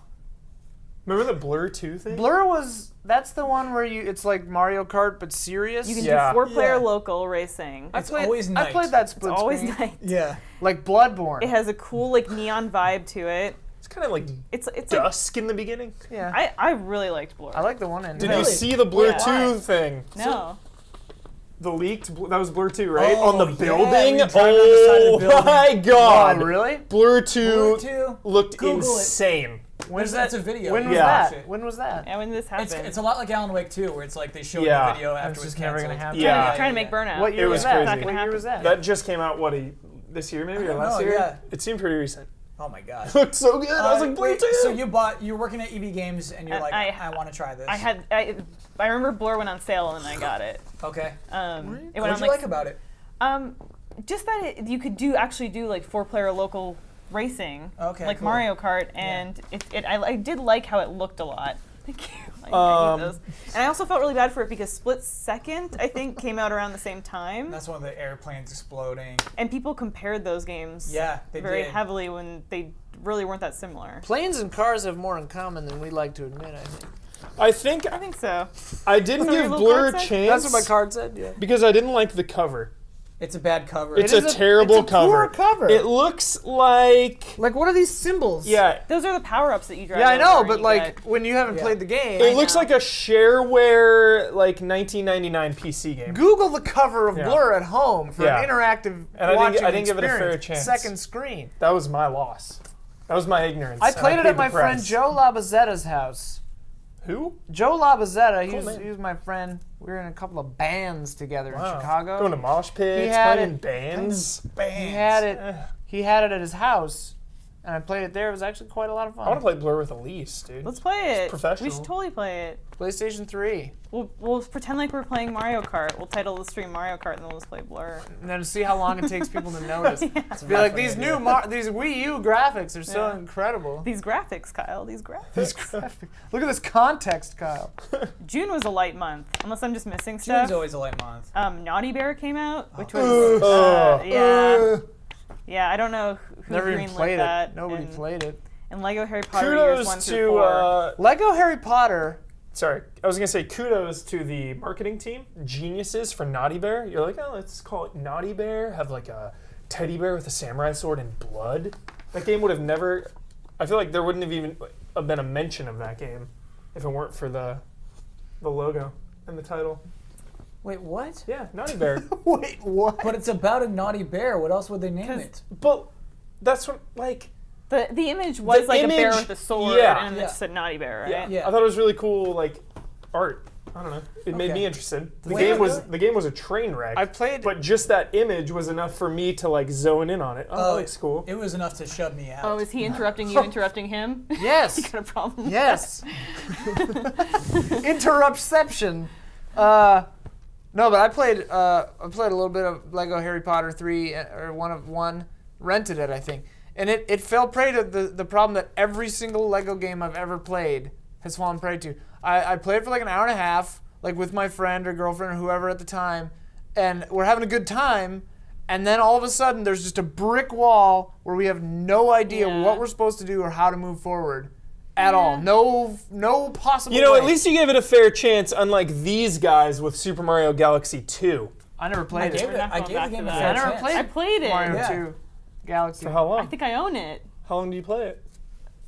Remember the Blur 2 thing? Blur that's the one where it's like Mario Kart but serious. You can Yeah. do 4-player Yeah. local racing. I It's played, always I night. played that It's split always screen. night. Yeah. Like Bloodborne. It has a cool like neon vibe to it. It's kind of like It's like dusk in the beginning. yeah. I really liked Blur. I like the one in. Did Really? you see the Blur Yeah. 2 thing? No. The leaked, that was Blur 2, right? Oh, on the yeah, building? we were driving on the side of the building. My god! Oh, really? Blur 2 Blur 2. looked Google it. insane. When's It's that? a video. When You was can that? watch it. When was that? Yeah, when did this happen? It's a lot like Alan Wake 2, where it's like they show Yeah. the video And after it's it's just never gonna canceled. happen. Yeah. Trying to make Burnout. What year It was was that? crazy. Not gonna What year happen. was that? That just came out, what, this year maybe I or don't last know, year. yeah. It seemed pretty recent. Oh my god. It looked so good. I was like, Blur wait, 2. so you're working at EB Games and you're like, I want to try this. I remember Blur went on sale and then I got it. Okay. It went What on did you like about it? Just that you could actually do like 4-player local racing, Okay, like cool. Mario Kart, and I did like how it looked a lot. Thank you. I need those. And I also felt really bad for it because Split Second, I think, came out around the same time. That's one of the airplanes exploding. And people compared those games Yeah, they very did. heavily when they really weren't that similar. Planes and cars have more in common than we like to admit, I think. I think so. I didn't That's what give your Blur a little card said? chance. That's what my card said, yeah. because I didn't like the cover. It's a bad cover. It's It a is terrible it's a poor cover. It looks like Like, what are these symbols? yeah. Those are the power-ups that you drive Yeah, I know, over but and you like, get. when you haven't played the game, It looks know. like a shareware like 1999 PC game. Google the cover of Yeah. Blur at home for Yeah. an interactive And watching I didn't give it a fair experience. chance. Second screen. That was my loss. That was my ignorance. I and played it paid at my the friend price. Joe Labazetta's house. Who? Joe Labazetta, Cool name. he was my friend. We were in a couple of bands together Wow. in Chicago. Going to mosh pits, had playing it- bands. He had it. He had it at his house, and I played it there. It was actually quite a lot of fun. I want to play Blur with Elise, dude. Let's play it. professional. We should totally play it. PlayStation 3, We'll pretend like we're playing Mario Kart. We'll title the stream Mario Kart, and then we'll just play Blur. and then see how long it takes people to notice. It's a Be like, funny these idea. these Wii U graphics are so Yeah. incredible. These graphics, Kyle. These graphics. These graphics. Look at this context, Kyle. June was a light month, unless I'm just missing stuff. June's always a light month. Naughty Bear came out, which Oh. was yeah. I don't know who Never even greenlit played that. it. Nobody and, played it. And Lego Harry Potter years 1 Kudos through 4. to Lego Harry Potter. sorry, I was gonna say kudos to the marketing team, geniuses for Naughty Bear. You're like, oh, let's call it Naughty Bear. Have like a teddy bear with a samurai sword and blood. That game would have never. I feel like there wouldn't have even been a mention of that game if it weren't for the logo and the title. Wait, what? Yeah, Naughty Bear. Wait, what? But it's about a naughty bear. What else would they name 'Cause- it? But that's what like. The image was The like a bear image- with a sword, yeah. and then it just said Naughty Bear, right? Yeah. Yeah. I thought it was really cool, like art. I don't know. It made Okay. me interested. The Wait, game was really? the game was a train wreck. I played. but just that image was enough for me to like zone in on it. Oh, that Oh, looks cool. It was enough to shut me out. Oh, is he interrupting you, interrupting him? Yes. You got a problem? with Yes. Interruptception. No, but I played a little bit of Lego Harry Potter 3 or one, rented it, I think. And it fell prey to the problem that every single Lego game I've ever played has fallen prey to. I played for like an hour and a half, like with my friend or girlfriend or whoever at the time, and we're having a good time, and then all of a sudden there's just a brick wall where we have no idea Yeah. what we're supposed to do or how to move forward at all. No possible You know, way. at least you gave it a fair chance, unlike these guys with Super Mario Galaxy 2. I never I played gave it. We're it. not I going gave back the to game a that. fair I never chance. played I played it. Mario Yeah. 2 Galaxy. For how long? I think I own it. How long do you play it?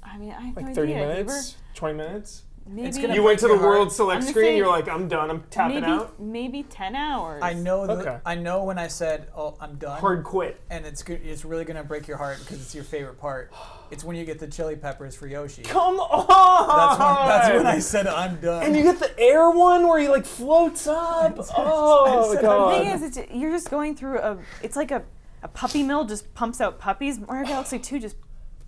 I mean, I have Like no 30 idea. minutes? 20 minutes? Maybe, It's gonna You went to the break your World heart. Select I'm gonna screen, say you're like, I'm done, I'm tapping maybe, out. maybe 10 hours. I know. Okay. I know when I said, "Oh, I'm done," Hard quit. and it's good. It's really gonna break your heart because it's your favorite part. It's when you get the chili peppers for Yoshi. Come on! That's when I said I'm done. And you get the air one where he like floats up. Oh said god. The thing is, you're just going through it's like a puppy mill just pumps out puppies. Mario Galaxy 2 just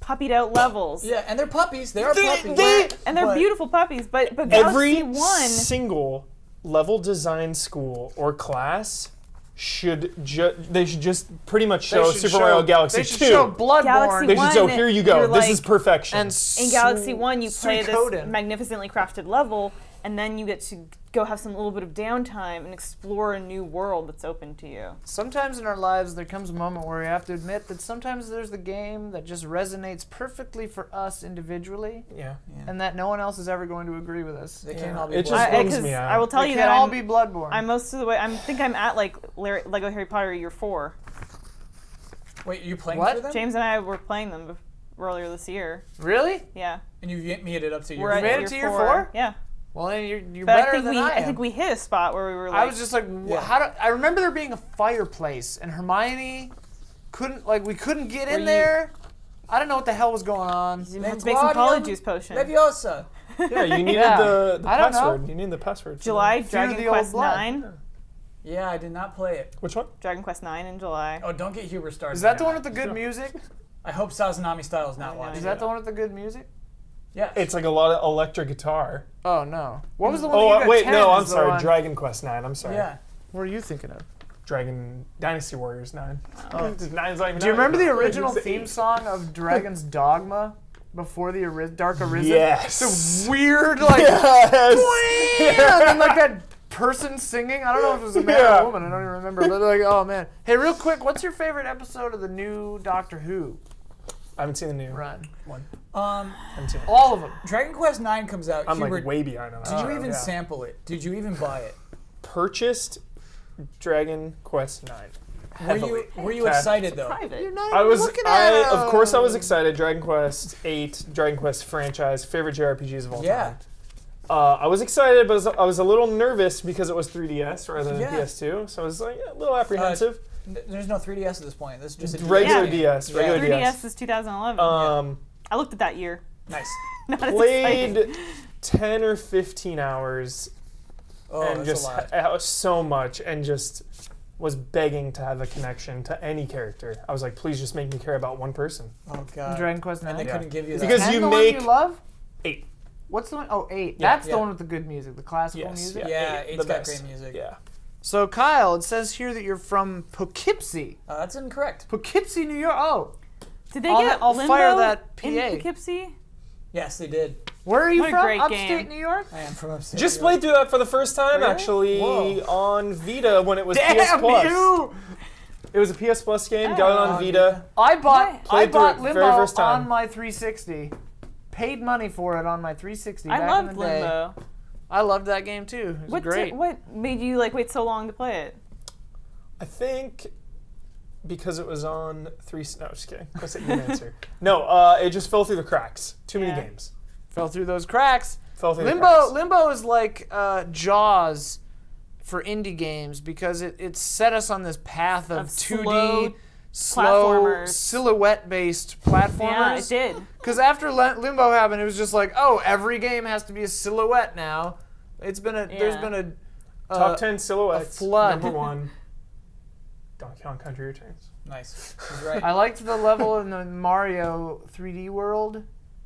puppied out levels. Yeah, and they're puppies. They are puppies. And they're But- beautiful puppies, but Every Galaxy 1, single level design school or class should they should just pretty much show Super Mario Galaxy They 2. should show Bloodborne. Galaxy They should show, here you go. you're This like- is perfection. and in Galaxy 1, you play this Suikoden. magnificently crafted level, and then you get to go have some little bit of downtime and explore a new world that's open to you. Sometimes in our lives there comes a moment where we have to admit that sometimes there's the game that just resonates perfectly for us individually, yeah. and that no one else is ever going to agree with us. They can't Yeah. all be. It just black. bums 'cause me out. I will tell They you can't that all I'm, be Bloodborne. I'm most of the way. I think I'm at like Lego Harry Potter year 4. Wait, are you playing What? for them? James and I were playing them earlier this year. Really? Yeah, And you made it up to we're your. at made it year to year 4. 4? Yeah, Well, then you're but better I think than we I am. think we hit a spot where we were like, I was just like, Yeah. how do I remember there being a fireplace and Hermione we couldn't get in you- there. I don't know what the hell was going on. you had to make some polyjuice potion. Leviosa. Yeah, you needed Yeah. the I don't know. password. You need the password. for July Fear Dragon the old Quest blood. 9. Yeah, I did not play it. Which one? Dragon Quest IX in July. Oh, don't get Huber started. Is that the now. one with the good music? I hope Sazanami Style is not know. watching. Is that the one with the good music? Yeah. It's like a lot of electric guitar. Oh no. What was the one? Oh, that you got wait, 10 no, I'm is the sorry. one- Dragon Quest 9. I'm sorry. Yeah. What are you thinking of? Dragon Dynasty Warriors 9. Oh. 9's not even Do you remember the nine. original It's theme 8. song of Dragon's Dogma before the Dark Arisen? Yes. The weird like, and then like that person singing. I don't know if it was a man or a woman. I don't even remember. But like, oh man. Hey, real quick, what's your favorite episode of the new Doctor Who I haven't seen the new run? one. Um, I haven't seen it. All of them. Dragon Quest IX comes out. I'm Huber, like way behind on that. did you show, even yeah. sample it? Did you even buy it? Purchased Dragon Quest 9. Were you Okay. excited though? Private. You're not I even was, looking at of course, I was them. excited. Dragon Quest 8, Dragon Quest franchise, favorite JRPGs of all Yeah. time. I was excited, but I was a little nervous because it was 3DS rather than Yeah. PS2, so I was like a little apprehensive. There's no 3DS at this point. This is just a Regular Yeah. DS, Yeah. regular 3DS DS. is 2011. I looked at that year. Nice. Not as exciting. Played 10 or 15 hours Oh, and that's just a lot. so much and just was begging to have a connection to any character. I was like, please just make me care about one person. Oh god. Dragon Quest 9. And they Yeah. couldn't give you that. Because And you the make one you love? 8. What's the one? Oh, 8. Yeah. That's the Yeah. one with the good music, the classical Yes, music. Yeah, Eight, eight's the got best. great music. Yeah. So Kyle, it says here that you're from Poughkeepsie. That's incorrect. Poughkeepsie, New York. Oh, Did they I'll- get I'll Limbo fire that in PA. Poughkeepsie? Yes, they did. where are you What a from? great Upstate game. New York. I am from upstate. Just New York. played through that for the first time, Really? actually, Whoa. on Vita when it was PS Damn Plus. you! It was a PS Plus game, got it on Oh, Vita. I bought Nice. Played through it Limbo very first time. on my 360. Paid money for it on my 360 I back loved in the day. Limbo. I loved that game too. It was great. What made you like wait so long to play it? I think because it was on no, just kidding. That's an answer. No, it just fell through the cracks. Too many Yeah. games. Fell through those cracks. Fell through the cracks. Limbo is like Jaws for indie games because it set us on this path of, Of 2D, slow, platformers. silhouette-based Yeah, it platformers. did. Because after Limbo happened, it was just like, oh, every game has to be a silhouette now. There's Yeah. been a Top 10 silhouettes. flood. Number 1. Donkey Kong Country Returns. Nice. He's right. I liked the level in the Mario 3D world.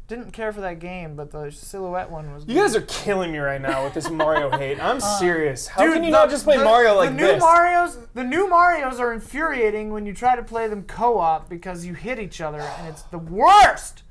Didn't care for that game, but the silhouette one was. You guys are killing me right now with this Mario hate. I'm serious. How Dude, can you not just play Mario like the this? The new Marios are infuriating when you try to play them co-op because you hit each other, and it's the worst.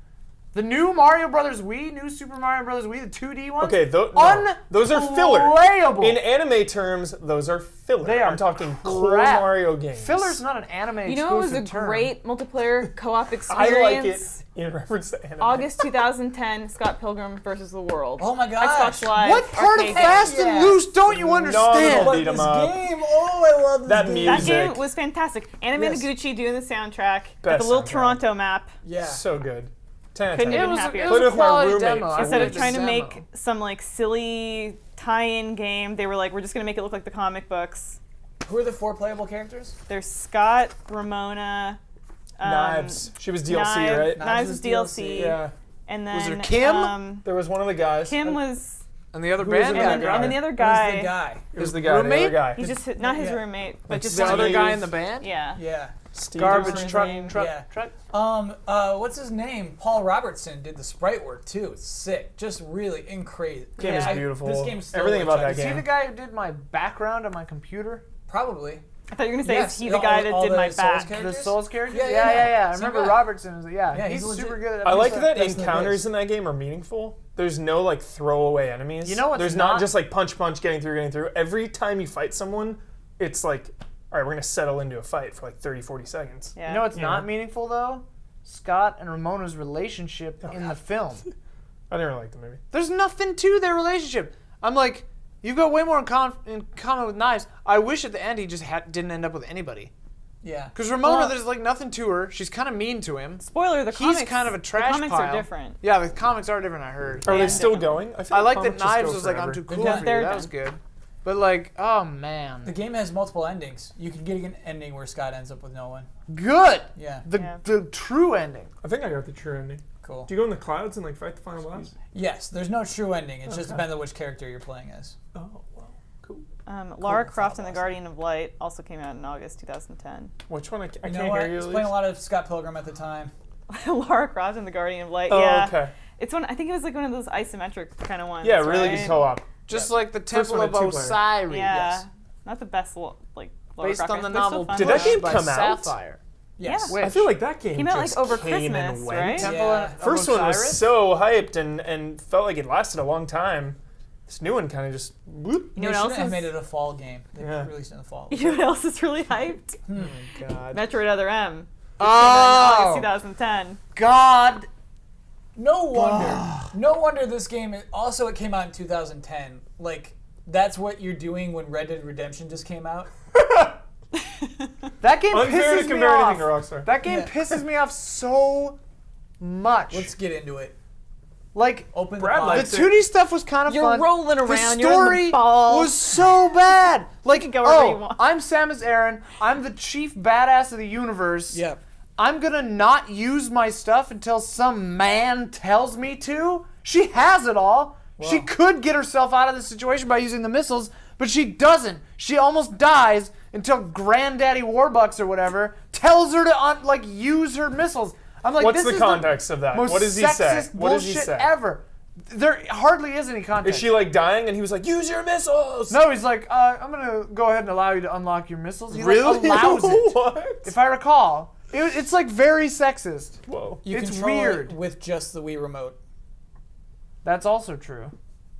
The new Mario Brothers Wii, new Super Mario Brothers Wii, the 2D ones. Okay, those are filler. Unplayable. In anime terms, those are filler. They are I'm talking core crap. Mario games. Filler's not an anime You know, it was a exclusive term. great multiplayer co-op I experience. like it in reference to anime. August 2010, Scott Pilgrim versus the World. Oh my gosh. Xbox Live. What part of arcade Fast game. and Yeah. Loose don't you understand? Phenomenal. But Beat 'em this up. game, oh, I love this That game. music. That game was fantastic. Anna Yes. Managuchi doing the soundtrack at Best the little soundtrack. Toronto map. Yeah. So good. 10 Couldn't out even of 10. happier. It Played was a with my quality roommate. demo. I Instead of played the trying to demo. make some like silly tie-in game, they were like, we're just gonna make it look like the comic books. Who are the 4 playable characters? There's Scott, Ramona, Knives. She was DLC, Knives, right? Knives is DLC. Yeah. And then Was there Kim? There was one of the guys. Kim was, And the other Who was band the and other then, guy? and then the other Who's guy. the guy? It was the guy. The roommate? other guy. He's just not his Yeah. roommate, but just the one. other guy Steve. in the band. Yeah. Yeah. Steve Garbage his truck, name. truck, Yeah. truck. What's his name? Paul Robertson did the sprite work too. It's sick. Just really crazy. Game is Yeah. beautiful. This game's still Everything about like- that Is he game. the guy who did my background on my computer? Probably. I thought you were gonna say, Yes, is he the all- guy that all did the my Souls back? characters? The Souls character? Yeah, Yeah. I Same remember guy. Robertson. Yeah, He's he's super legit. good at that. I like stuff. that Best in the encounters biz. in that game are meaningful. There's no like throwaway enemies. You know what's There's not- not just like punch, getting through. Every time you fight someone, it's like, all right, we're gonna settle into a fight for like 30, 40 seconds. Yeah. You know what's You not know? meaningful though? Scott and Ramona's relationship in the film. I didn't really like the movie. There's nothing to their relationship. I'm like, you've got way more in common with Knives. I wish at the end he just didn't end up with anybody. Yeah. Because Ramona, Well- there's like nothing to her. She's kind of mean to him. Spoiler: the He's comics. kind of a trash The comics pile. are different. Yeah, the comics are different. I heard. Are Yeah. they still going? feel I like that comics just Knives go was like, I'm forever. too They're cool done. for you. They're That done. was good. But like, oh The man, game has multiple endings. You can get an ending where Scott ends up with no one. good. Yeah. Yeah. The true ending. I think I got the true ending. Cool. Do you go in the clouds and like fight the final boss? Yes, there's no true ending. It just Okay. depends on which character you're playing as. Oh, wow. Cool. Lara Cool, Croft and the awesome. Guardian of Light also came out in August 2010. Which one? I You can't know what? hear you. I was Elise. playing a lot of Scott Pilgrim at the time. Lara Croft and the Guardian of Light. Oh, yeah. okay. It's one. I think it was like one of those isometric kind of ones. Yeah, really right? good co-op. Just Yeah. like the First Temple one of had 2-player. Osiris. Yeah. Not the best like Lara Based Croft on the games, but still novel fun. Did that Push game by come out? Sapphire. Yes. Yeah. I feel like that game Came out, like, just over came and Christmas, went. right? Temple Yeah. of First one was Osiris? so hyped and felt like it lasted a long time. This new one kind of just whoop. You know They what else shouldn't have is? made it a fall game. They Yeah. released it in the fall. You know what else is really hyped? God. Metroid Other M. Oh, August 2010. God. No wonder. No wonder this game. Also, it came out in 2010. Like that's what you're doing when Red Dead Redemption just came out. That game Unfair to pisses me compare off. anything to Rockstar. That game Yeah. pisses me off so much. Let's get into it. Like, Open Brad the the likes pod. it. 2D stuff was kind of You're fun. rolling The around, you're in the story ball. was so bad. Like, can go wherever you oh, want. I'm Samus Aran. I'm the chief badass of the universe. Yep. I'm gonna not use my stuff until some man tells me to. She has it all. She Wow. could get herself out of this situation by using the missiles, but she doesn't. She almost dies until Granddaddy Warbucks or whatever tells her to use her missiles. I'm like, What's this the is context of that? most What does he say? sexist What does he bullshit say? ever. There hardly is any Is context. she like dying? And he was like, "Use your missiles." No, he's like, I'm gonna go ahead and allow you to unlock your missiles. He really? like, allows it. What? If I recall, it's like very sexist. Whoa. You It's control weird. it with just the Wii remote. That's also true.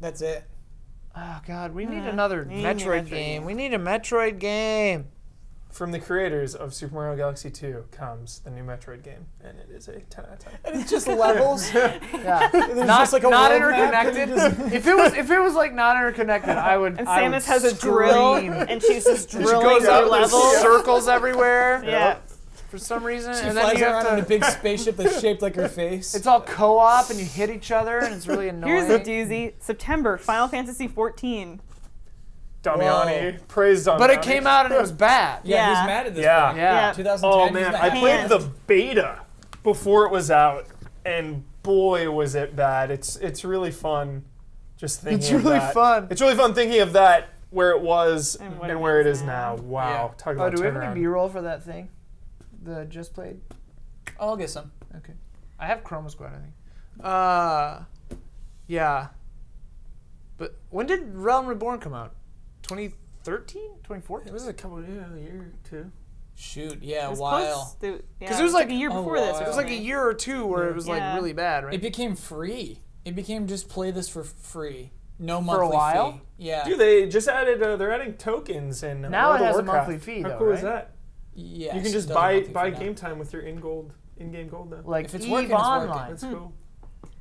That's it. Oh God, we need another we need a Metroid Metroid game. game. We need a Metroid game. From the creators of Super Mario Galaxy 2 comes the new Metroid game, and it is a 10 out of 10. And it's just levels. Yeah, There's not just like a not world map and interconnected. if it was like not interconnected, I would. And I would Samus has a drill, scream. and she's just She drilling goes through out, there's levels. circles everywhere. Yeah. For some reason, She and then flies you around have in a to. big spaceship that's shaped like her face. It's all co-op, and you hit each other, and it's really annoying. Here's a doozy. September, Final Fantasy 14. Damiani. Praise Damiani. But it came out and it was bad. yeah, Yeah. he's mad at this Yeah. point. Yeah. 2010. Oh he's man, mad. I played Hand. the beta before it was out, and boy was it bad. It's really fun just thinking It's of really that. fun. It's really fun thinking of that, where it was And and, what where it it is is now. now. Wow. Yeah. Talk Oh, about do we have turnaround. any B-roll for that thing? The just played. I'll get some. Okay. I have Chroma Squad, I think. Yeah. But when did Realm Reborn come out? 2013? 2014? It was a couple, a year or two. Shoot, yeah, It a was while. close to- yeah, 'Cause it was like a year a before this. while. It was like a year or two where it was like Yeah. really bad, right? It became free. It became just play this for free. No For a monthly while? fee. Yeah. Dude, they just added. They're adding tokens in Now World it of has a Warcraft. monthly fee, How though, cool is right? that? Yes, You can it just does buy monthly buy fee now. game time with your in-game gold though. Like If it's Eve working, it's working. Online. That's cool.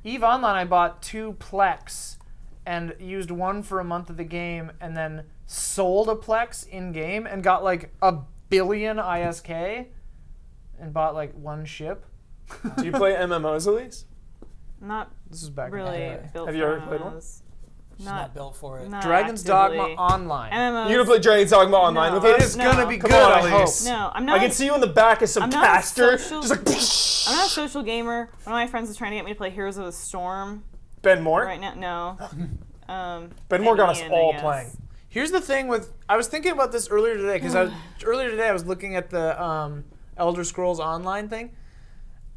Eve Online, I bought 2 Plex and used one for a month of the game and then sold a Plex in-game and got like 1 billion ISK and bought like 1 ship. Do you play MMOs, Elise? Not This is back in the really day. built Have for you ever played one? MMOs. She's not built for it. not Dragon's actively. Dogma Online. MMOs. You gonna play Dragon's Dogma online No. with It us? is No. gonna be Come good, on, I hope. Elise. No, I'm not. I can see you in the back of some I'm not a caster, social- just like I'm not a social gamer. One of my friends is trying to get me to play Heroes of the Storm Ben Moore. right now. No. Ben Moore got us Ian, I all guess. playing. Here's the thing with I was thinking about this earlier today because earlier today I was looking at the Elder Scrolls Online thing.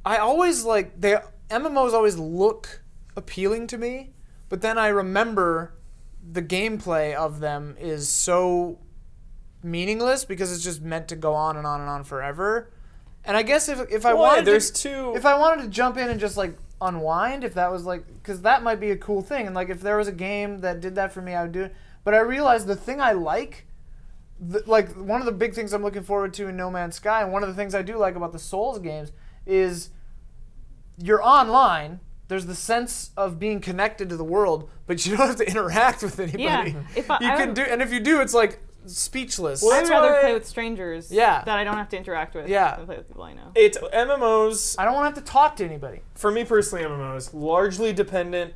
I always MMOs always look appealing to me, but then I remember the gameplay of them is so meaningless because it's just meant to go on and on and on forever. And I guess if I Boy, wanted there's to, two. if I wanted to jump in and just like unwind, if that was like, because that might be a cool thing, and like if there was a game that did that for me, I would do it. But I realized the thing I like, like one of the big things I'm looking forward to in No Man's Sky, and one of the things I do like about the Souls games is you're online. There's the sense of being connected to the world, but you don't have to interact with anybody. Yeah, if I- you I can would- do, and if you do, it's like speechless. Well, I'd that's rather why- play with strangers Yeah. that I don't have to interact with Yeah. than play with people I know. It's MMOs. I don't want to have to talk to anybody. For me personally, MMOs largely dependent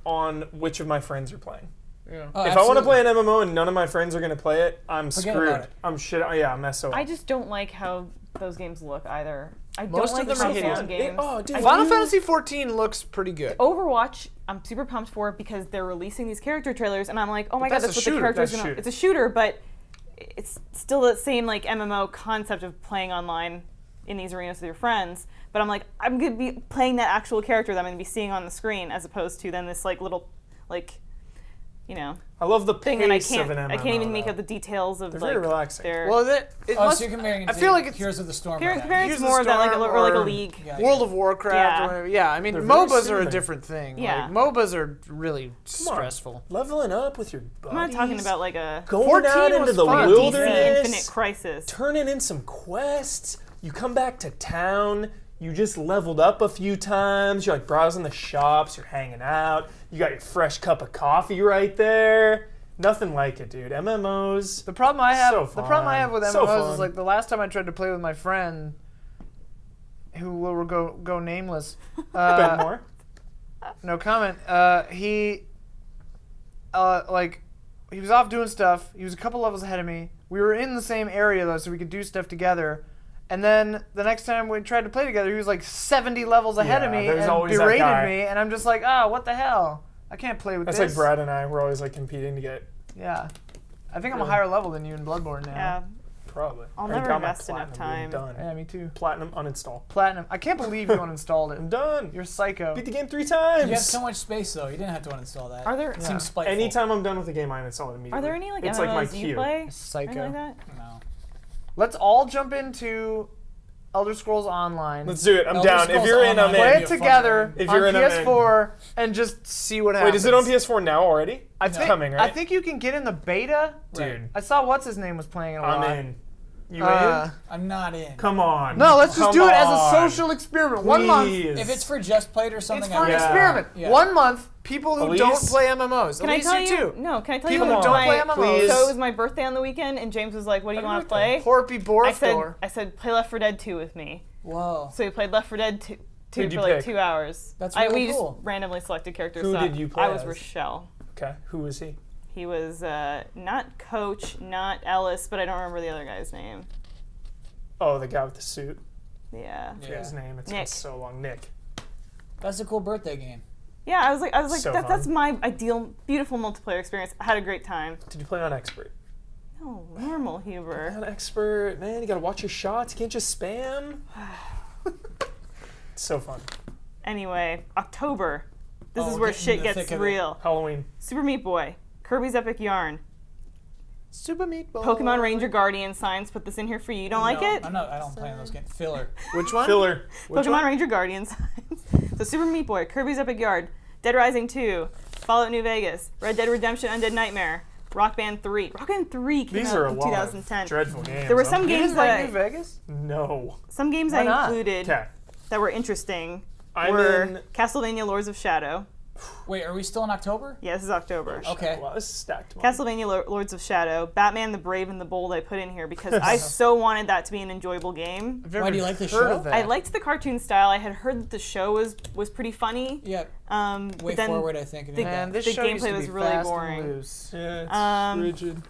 on which of my friends are playing. Oh, If I want to absolutely. play an MMO and none of my friends are going to play it, I'm Forget screwed. about it. I'm shit. Yeah, I'm SOL. I just don't like how those games look either. I don't Most like of them the are top-down hideous. games. Oh, dude. Final Fantasy 14 looks pretty good. Overwatch, I'm super pumped for because they're releasing these character trailers, and I'm like, oh my god, that's that's a what shooter. the character's That's gonna. shooter. It's a shooter, but it's still the same like MMO concept of playing online in these arenas with your friends. But I'm like, I'm gonna be playing that actual character that I'm gonna be seeing on the screen, as opposed to then this like little, like, you know, I love the thing that I pace can't. of an MMO. I can't even make though. out the details of They're like very relaxing. their. Well, it Oh, must, so you're comparing it I to feel like it's Heroes of the Storm. Comparing right now. it Use to the more of that, like Storm or like a or- league. Yeah, World of Warcraft. Yeah. Or whatever. Yeah, I mean, They're very MOBAs are similar. a different thing. Yeah. Like, MOBAs are really Come on. stressful. Leveling up with your buddies. I'm not talking about like a going 14 out into was the fun. DC wilderness, Infinite Crisis. turning in some quests. You come back to town. You just leveled up a few times. You're like browsing the shops. You're hanging out. You got your fresh cup of coffee right there. Nothing like it, dude. MMOs. The problem I have, So the problem I have with fun. So MMOs is fun. like the last time I tried to play with my friend, who will go nameless. Ben Moore. No comment. He was off doing stuff. He was a couple levels ahead of me. We were in the same area though, so we could do stuff together. And then the next time we tried to play together, he was like 70 levels ahead of Yeah, me there's and always that berated guy. me. And I'm just like, oh, what the hell? I can't play with That's this. like Brad and I. We're always like competing to get Yeah. I think I'm a Really? higher level than you in Bloodborne now. Yeah, probably. I'll I never got my invest enough platinum, dude. time. Done. Yeah, me too. Platinum uninstall. Platinum. I can't believe you uninstalled I'm it. done. You're psycho. Beat the game 3 times. You have so much space though. You didn't have to uninstall that. Are there It seems spiteful. Anytime I'm done with the game, I uninstall it immediately. are there any like it's MMOs like my you queue. play? Psycho. Anything like that? No. Let's all jump into Elder Scrolls Online. Let's do it. I'm Elder down. If Scrolls you're in, I'm Online. play in. it Be a fun together one. If on you're in, I'm in. PS4 and just see what Wait, happens. is it on PS4 now already? I It's think, coming, right? I think you can get in the beta. Dude, I saw what's his name was playing it a lot. I'm in. You Uh, I'm not in. Come on. No, let's just Come do it as a on. social experiment. 1 month. Please. If it's for Just Played or It's something, for an I Yeah. experiment. Yeah. 1 month. People who Elise? don't play MMOs. Can I Elise, tell you you? too. No, can I tell People you? who what don't my- play MMOs. please. So it was my birthday on the weekend, and James was like, "What do you want to play?" Porpy Borthor. I said, "Play Left 4 Dead 2 with me." Whoa. So we played Left 4 Dead 2 Who'd for you like pick? 2 hours. That's we really just cool. randomly selected characters. Who so did you play I was as? Rochelle. Okay, who was he? He was not Coach, not Ellis, but I don't remember the other guy's name. Oh, the guy with the suit. Yeah. I forget his name. It's Nick. been so long. Nick. That's a cool birthday game. Yeah, I was like, So that's fun. my ideal, beautiful multiplayer experience. I had a great time. Did you play on expert? No, normal Huber. On expert, man, you gotta watch your shots. You can't just spam. It's so fun. Anyway, October. This Oh, is we're where getting shit in the gets thick of it. real. Halloween. Super Meat Boy, Kirby's Epic Yarn, Super Meat Boy. Pokemon Ranger Guardian Signs. Put this in here for you. You don't like No, it? I don't play in those games. Filler. Which one? Filler. Which Pokemon one? Ranger Guardian Signs. So Super Meat Boy, Kirby's Epic Yarn, Dead Rising 2, Fallout New Vegas, Red Dead Redemption Undead Nightmare, Rock Band 3. Rock Band 3 came These out are a in lot 2010. of dreadful games. There were huh? some You games didn't like that New Vegas? No. some games Why I not? included Okay. that were interesting I'm were in. Castlevania Lords of Shadow. Wait, are we still in October? Yeah, this is October. Okay. Wow, this is stacked. Castlevania Lords of Shadow, Batman the Brave and the Bold I put in here because I so wanted that to be an enjoyable game. I've never Why do you like the heard show? of that. I liked the cartoon style. I had heard that the show was pretty funny. Yeah. But Way then forward, I think. Man, this The show used gameplay to was be really fast boring. and loose. Yeah, it's Um, rigid.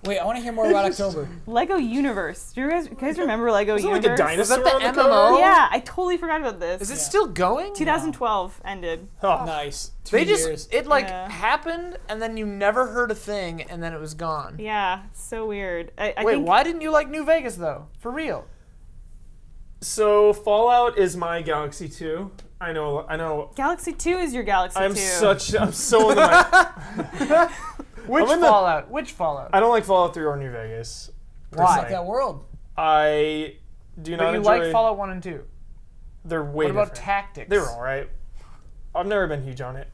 Wait, I want to hear more about October. Lego Universe. Do you guys remember Lego Is it like Universe? a dinosaur Was that on the the cover? MMO? Yeah, I totally forgot about this. Is it Yeah. still going? 2012 ended. Oh, Nice. They 2 just years. it like Yeah. happened and then you never heard a thing and then it was gone. Yeah, so weird. I Wait, think why didn't you like New Vegas though? For real? So Fallout is my Galaxy 2. I know. Galaxy 2 is your Galaxy 2. I'm so into my. Which I'm in the- Fallout? Which Fallout? I don't like Fallout 3 or New Vegas. Why? Like personally. that world. I do But not you enjoy. like Fallout 1 and 2. They're way What about different. tactics? They were all right. I've never been huge on it.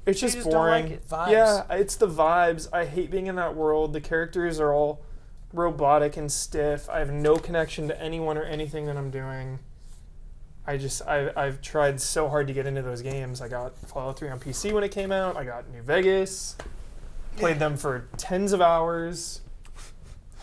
It's You just just don't boring. like it. Vibes. Yeah, it's the vibes. I hate being in that world. The characters are all robotic and stiff. I have no connection to anyone or anything that I'm doing. I've tried so hard to get into those games. I got Fallout 3 on PC when it came out. I got New Vegas. Played them for tens of hours.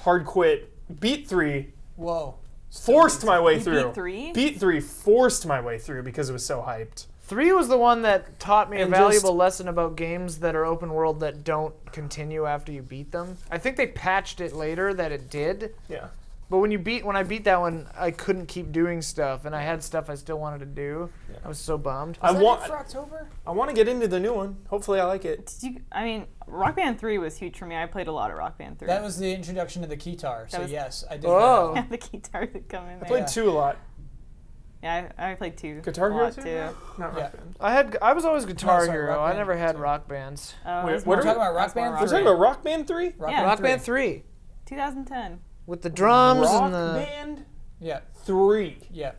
Hard quit. Beat 3. Whoa. Forced my way You through. beat 3? Beat 3 forced my way through because it was so hyped. 3 was the one that taught me a And valuable just- lesson about games that are open world that don't continue after you beat them. I think they patched it later that it did, Yeah. But when I beat that one, I couldn't keep doing stuff, and I had stuff I still wanted to do. Yeah. I was so bummed. I want for October? I want to get into the new one. Hopefully, I like it. Rock Band 3 was huge for me. I played a lot of Rock Band 3. That was the introduction to the keytar, so was- yes, I did. Oh. Yeah, the guitar that come in I there. played 2 a lot. Yeah, I played 2. Guitar a Hero lot 2? too. Not Yeah. Rock Band. I was always Guitar sorry, Hero. Rock I Band never had 2. Rock Bands. Wait, I was what more- are We're talking about I Rock was more Band We're 3. talking about Rock Band 3? Yeah. Rock Band 3 2010. with the drums Rock and the Band Yeah, 3. yeah.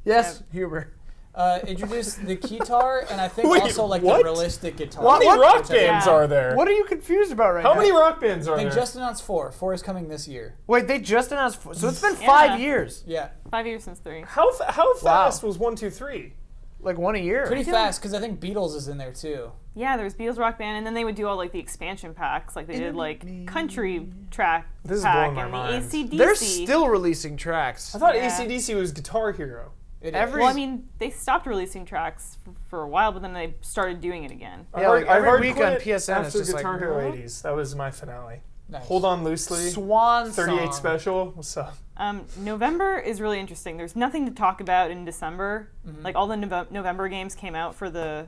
yes, Huber. Introduced the keytar, and I think Wait, also like what? the realistic guitar. How many rock Which I- bands Yeah. are there? What are you confused about right How now? many rock bands are They there? just announced 4. 4 is coming this year. Wait, they just announced. So it's been Yeah. 5 years, Yeah, 5 years since 3. How fast was 1, 2, 3? like one a year. pretty fast because I think Beatles is in there too. Yeah, there was Beatles Rock Band, and then they would do all like the expansion packs. Like they did like country track This is pack blowing my and mind. the ACDC. They're still releasing tracks. I thought Yeah. AC/DC was Guitar Hero. It is. Every- Well, I mean, they stopped releasing tracks for a while, but then they started doing it again. Yeah, like every hard week on quit PSN it's after just like, Guitar Hero what? 80s. That was my finale. Nice. Hold on loosely. Swan 38 song. special. What's up? November is really interesting. There's nothing to talk about in December. Mm-hmm. Like all the November games came out for the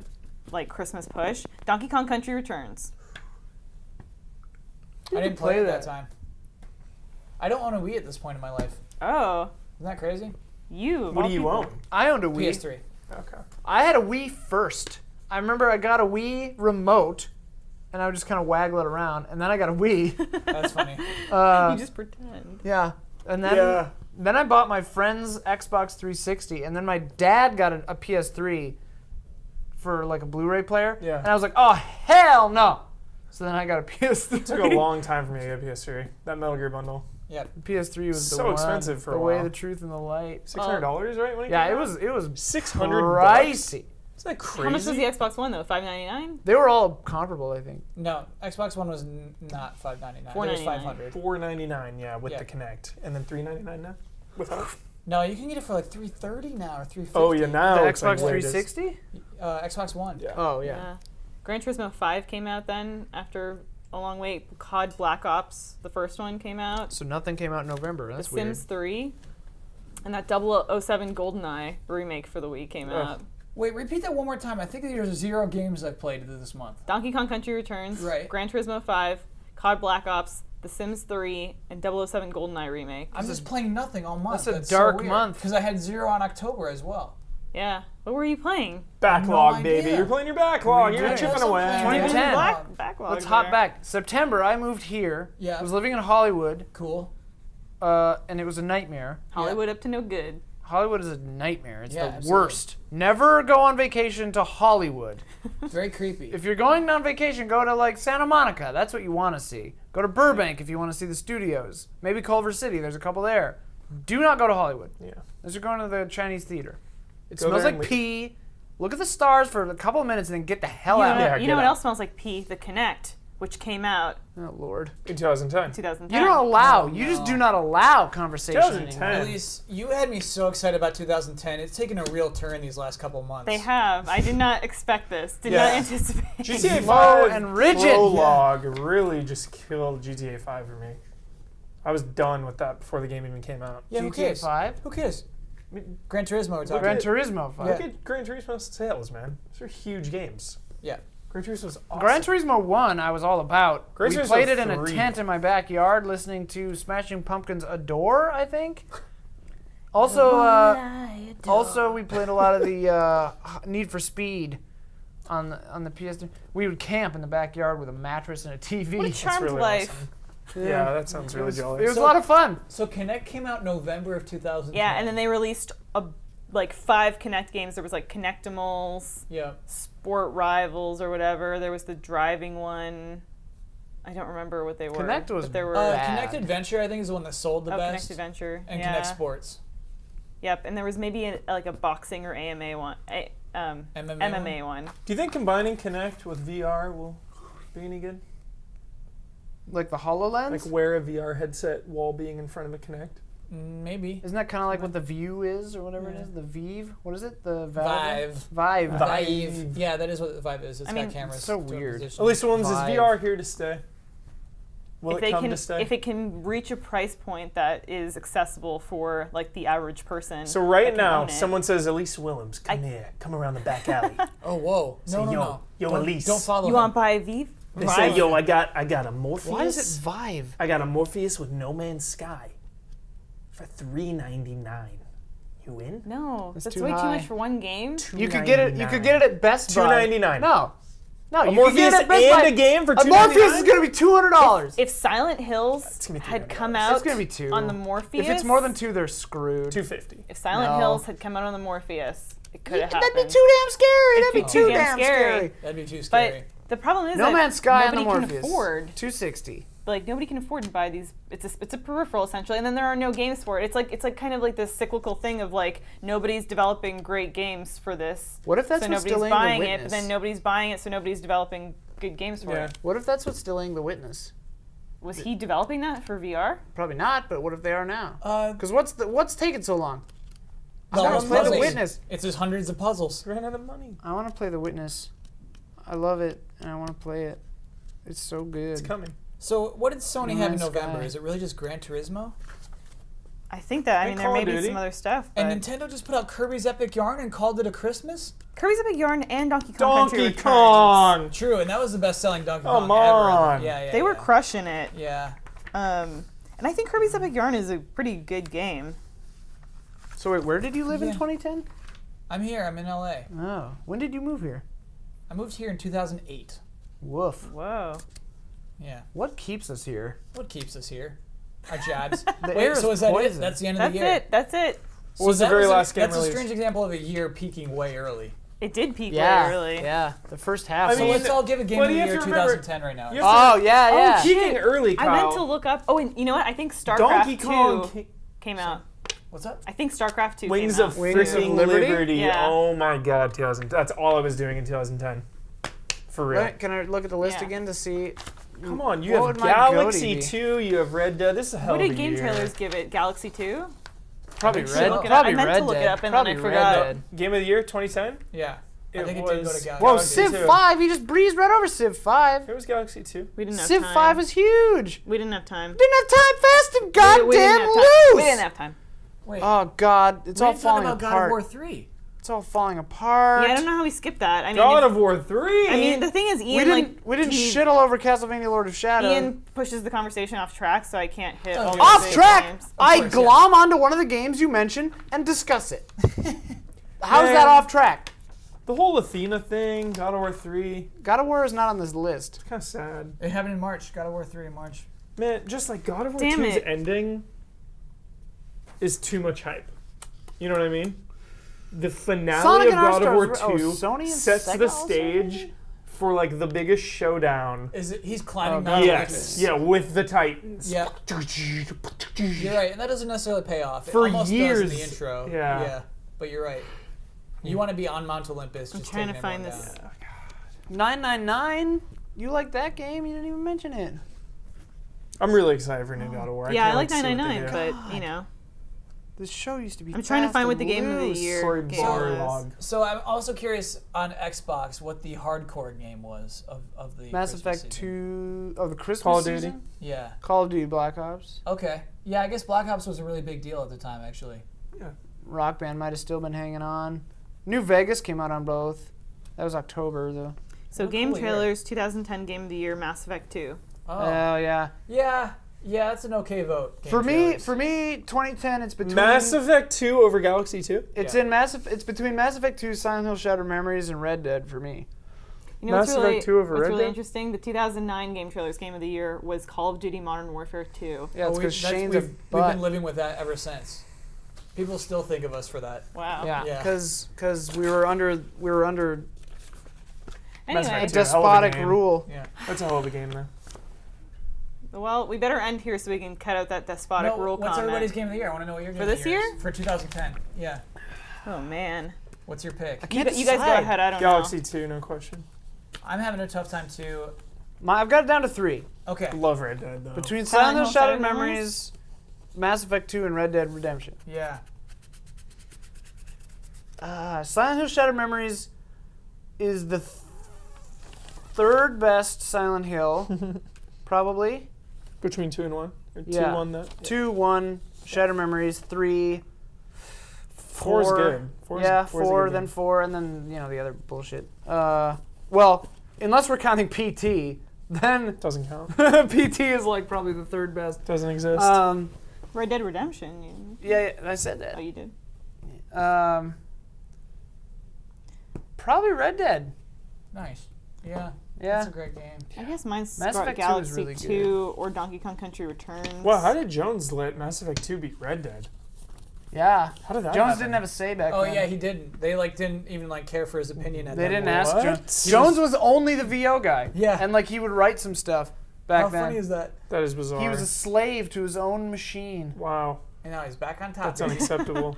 like Christmas push. Donkey Kong Country Returns. I didn't play play it that that. time. I don't own a Wii at this point in my life. Oh, Isn't that crazy? you. of What all do you people. own? I owned a Wii. PS3. Okay. I had a Wii first. I remember I got a Wii remote, and I would just kind of waggle it around, and then I got a Wii. That's funny. You just pretend. Yeah, and then Yeah. then I bought my friend's Xbox 360, and then my dad got a PS3 for like a Blu-ray player. Yeah. And I was like, oh hell no! So then I got a PS3. It took a long time for me to get a PS3. That Metal Gear bundle. Yep. PS3 was the So one, expensive for the a way, while. the truth, and the light. $600, right? When Yeah, came it out? was $600. pricey. Isn't that crazy? How much was the Xbox One though? $599. They were all comparable, I think. No, Xbox One was not $599. It was $499. $500. $499, yeah, with Yeah. the Kinect, and then $399 now without. No, you can get it for like $330 now or $350. Oh yeah, now The it's Xbox like latest. 360? Xbox One. Yeah. Oh yeah. Gran Turismo 5 came out then after a long wait. COD Black Ops, the first one, came out. So nothing came out in November. That's The weird. Sims 3. And that 007 GoldenEye remake for the Wii came out. Wait, repeat that one more time. I think there's 0 games I've played this month. Donkey Kong Country Returns, Right. Gran Turismo 5, COD Black Ops, The Sims 3, and 007 GoldenEye remake. I'm just playing nothing all month. That's a dark month. Because I had 0 on October as well. Yeah. What were you playing? Backlog, No baby. idea. You're playing your backlog. You're doing? chipping That's away. okay. 2010. Backlog Let's hop there. back. September, I moved here. Yeah. I was living in Hollywood, Cool. and it was a nightmare. Hollywood up to no good. Hollywood is a nightmare. It's Yeah, the absolutely. worst. Never go on vacation to Hollywood. Very creepy. If you're going on vacation, go to like Santa Monica. That's what you want to see. Go to Burbank if you want to see the studios. Maybe Culver City. There's a couple there. Do not go to Hollywood. Yeah. Unless you're going to the Chinese theater. It Go smells there like and pee. Look at the stars for a couple of minutes and then get the hell You know, out. Yeah, you know get what out. else smells like pee? The Kinect, which came out Oh Lord. In 2010. 2010. You don't allow. No, You just no. do not allow conversation 2010. anymore. Elise, you had me so excited about 2010. It's taken a real turn these last couple of months. They have. I did not expect this. Did Yeah. not anticipate. GTA Slow 5 and rigid. prologue really just killed GTA 5 for me. I was done with that before the game even came out. Yeah, who GTA cares? 5. Who cares? Gran Turismo we're talking Gran about. Turismo 5. Look at Gran Turismo sales, man. Those are huge games. Yeah. Gran Turismo's awesome. Gran Turismo 1, I was all about. Gran We Turismo played it in a 3. tent in my backyard, listening to Smashing Pumpkins' "Adore," I think. Also, we played a lot of the Need for Speed on the PS3. We would camp in the backyard with a mattress and a TV. What a That's charmed really life. awesome. Yeah, that sounds It really was, jolly. it was a lot of fun. So Kinect came out November of 2010. Yeah, and then they released like 5 Kinect games. There was like Kinectimals, Yeah. Sport Rivals, or whatever. There was the driving one. I don't remember what they were. Kinect was but there were bad. Kinect Adventure, I think, is the one that sold the best. Kinect Adventure. And yeah. Kinect Sports. Yep, and there was maybe like a boxing or AMA one. MMA one. Do you think combining Kinect with VR will be any good? Like the HoloLens? Like wear a VR headset while being in front of a Kinect? Maybe. Isn't that kind of like what the View is or whatever it is? The Vive? What is it? The Vive. Vive. Vive. Yeah, that is what the Vive is. It's I got mean, cameras. so to a weird. position. At least one's is Vive. VR here to stay. Will if it they come can to stay? if it can reach a price point that is accessible for like the average person. So that right can now, own it. someone says, Elise Willems, come here. Come around the back alley. Oh, whoa. Say, No, no, yo, no. yo, Don't, Elise. don't follow You him. want to buy Vive? They say, yo, I got a Morpheus. Why is it Vive? I got a Morpheus with No Man's Sky for $3.99. You in? No, That's that's too way too high. much for one game. You could get it. You could get it at Best Buy. $2.99. No, A you could Morpheus get it at Best and Buy. a game for A Morpheus is $2.99? gonna be $200. If Silent Hills It's gonna be had $300. come out It's gonna be two. on the Morpheus, If it's more than two, they're screwed. $250. if Silent No. Hills had come out on the Morpheus, it could have happened. That'd be too damn scary. That'd be It'd too damn scary. That'd be too But scary. the problem is No that Man's Sky and the nobody Morpheus. can afford. $260. Like nobody can afford to buy these. It's a peripheral essentially, and then there are no games for it. It's like kind of like this cyclical thing of like nobody's developing great games for this. What if that's so what's nobody's delaying The buying it, but Witness? then nobody's buying it, so nobody's developing good games for Yeah. it. What if that's what's delaying The Witness? Was he developing that for VR? Probably not. But what if they are now? Uh, Because what's taking so long? no, wanna it's play The puzzles. Witness. It's just hundreds of puzzles. Ran out of money. I want to play The Witness. I love it, and I want to play it. It's so good. It's coming. So what did Sony No have in Man's November? Sky. Is it really just Gran Turismo? I think that. I mean, there Call may of be Duty. some other stuff. But And Nintendo just put out Kirby's Epic Yarn and called it a Christmas? Kirby's Epic Yarn and Donkey Kong Country Donkey Returns. Kong! True, and that was the best-selling Donkey Come Kong on. ever. Yeah, yeah. They were yeah. crushing it. Yeah. And I think Kirby's Epic Yarn is a pretty good game. So wait, where did you live in Yeah. 2010? I'm here. I'm in LA. Oh, when did you move here? I moved here in 2008. Woof. Whoa. Yeah. What keeps us here? What keeps us here? Our jabs. The Wait, air so is is that poison. it? That's the end of That's the year. it. That's it. So What was the that very a- last game That's released? a strange example of a year peaking way early. It did peak Yeah, way early. yeah. The first half. I So mean, let's all give a game what of do the you have year to remember? 2010 right now. You have oh yeah, yeah. Peaking early, Kyle. I meant to look up. Oh, and you know what? I think StarCraft Donkey 2 Kong. came out. What's up? I think StarCraft 2 Wings came of out. Wings of freaking Liberty? Liberty. Yeah. Oh my god, 2000. That's all I was doing in 2010. For real. Wait, can I look at the list Yeah. again to see? Come on, you What have would my goatee Galaxy be? 2, you have Red Dead. This is a hell What of a did Game year. Trailers give it? Galaxy 2? Probably think so. Red. Look it up. Probably I meant Red to look it Dead. up and then Probably I Red forgot. Dead. Game of the year 2010? Yeah. I It think it did go was- to Galaxy. Whoa, Galaxy Civ 2. 5. You just breezed right over Civ 5. It was Galaxy 2. We didn't have Civ time. 5 is huge. We didn't have time. Didn't have time fast and We goddamn didn't have time. loose. We didn't have time. Wait. Oh God, it's we all didn't talk falling about God of apart. War 3. It's all falling apart. Yeah, I don't know how we skipped that. I mean, God if- of War 3! I mean, the thing is, We Ian didn't he- shit all over Castlevania Lord of Shadow. Ian pushes the conversation off track, so I can't hit all Oh, the Off big track. games. I course, glom onto one of the games you mentioned and discuss it. How's that off track? The whole Athena thing, God of War 3, God of War is not on this list. kind of sad. It happened in March. God of War 3 in March. Man, just like God of War Damn 2's it. ending is too much hype. You know what I mean? The finale Sonic of and God of War All-Stars- 2 Sony and sets Sega the also? stage for like the biggest showdown. Is it? He's climbing Oh, Mount God. Olympus. Yes, yeah, with the Titans. Yeah. You're right, and that doesn't necessarily pay off. It For almost does in years. the intro. Yeah. Yeah. But you're right. You want to be on Mount Olympus. I'm Just trying to taking find everyone this. down. 999. You like that game? You didn't even mention it. I'm really excited for new God of War. Yeah, I can't like wait to see what they 999, do. but you know, This show used to be. I'm trying to fast find what and the game of the loose. year Sorry, game bar was. log. So I'm also curious on Xbox what the hardcore game was of the Mass Christmas Effect season. 2. Oh, the Christmas Call of Duty? season? Yeah. Call of Duty Black Ops. Okay. Yeah, I guess Black Ops was a really big deal at the time, actually. Rock Band might have still been hanging on. New Vegas came out on both. That was October though. So Oh, Game cool year. Trailers 2010 Game of the Year, Mass Effect 2. Oh. Yeah. Yeah. Yeah, that's an okay vote. Game For Trailers. me, 2010. It's between Mass Effect 2 over Galaxy 2? It's Yeah. in It's between Mass Effect 2, Silent Hill: Shattered Memories, and Red Dead for me. You know Mass what's really, Effect 2 over what's Red really Dead? interesting? The 2009 Game Trailers Game of the Year was Call of Duty Modern Warfare 2. Yeah, Oh, it's we- because that's- Shane's a we've butt. been living with that ever since. People still think of us for that. Wow. Yeah, Yeah. because we were under Mass Anyway, Effect 2. It's a hell of a despotic game. rule. Yeah. That's a hell of a game, though. well, we better end here so we can cut out that despotic No, rule what's comment. everybody's game of the year? I want to know what your game For of the this year year? is. For 2010. Yeah. Oh man. What's your pick? I can't You guys go decide. ahead. I don't Galaxy know. 2, no question. I'm having a tough time too. I've got it down to 3 Okay. Love Red Dead, though. between Silent Silent Hill: Hill: Shattered Shattered Memories, Mass Effect 2, and Red Dead Redemption. Yeah. Silent Hill: Shattered Memories is the third best Silent Hill, probably. Between 2 and 1? Or 2, Yeah. 1 that? 2, 1, Shattered Memories, 3, 4 is good. Four's a good 4, then game. 4, and then, the other bullshit. Well, unless we're counting PT, then Doesn't count. PT is like probably the third best. Doesn't exist. Red Dead Redemption. Yeah, I said Oh, that. you did? Probably Red Dead. Nice. Yeah. Yeah. That's a great game. I guess mine's Mass Star Effect 2 is Galaxy really 2 or Donkey Kong Country Returns. Well, how did Jones let Mass Effect 2 beat Red Dead? Yeah. How did that Jones happen? didn't have a say back Oh then. yeah, he didn't. They didn't even care for his opinion at They that didn't point. ask What? Jones. He Jones was only the VO guy. Yeah. And he would write some stuff back How then. funny is that? That is bizarre. He was a slave to his own machine. Wow. And now he's back on top. That's unacceptable.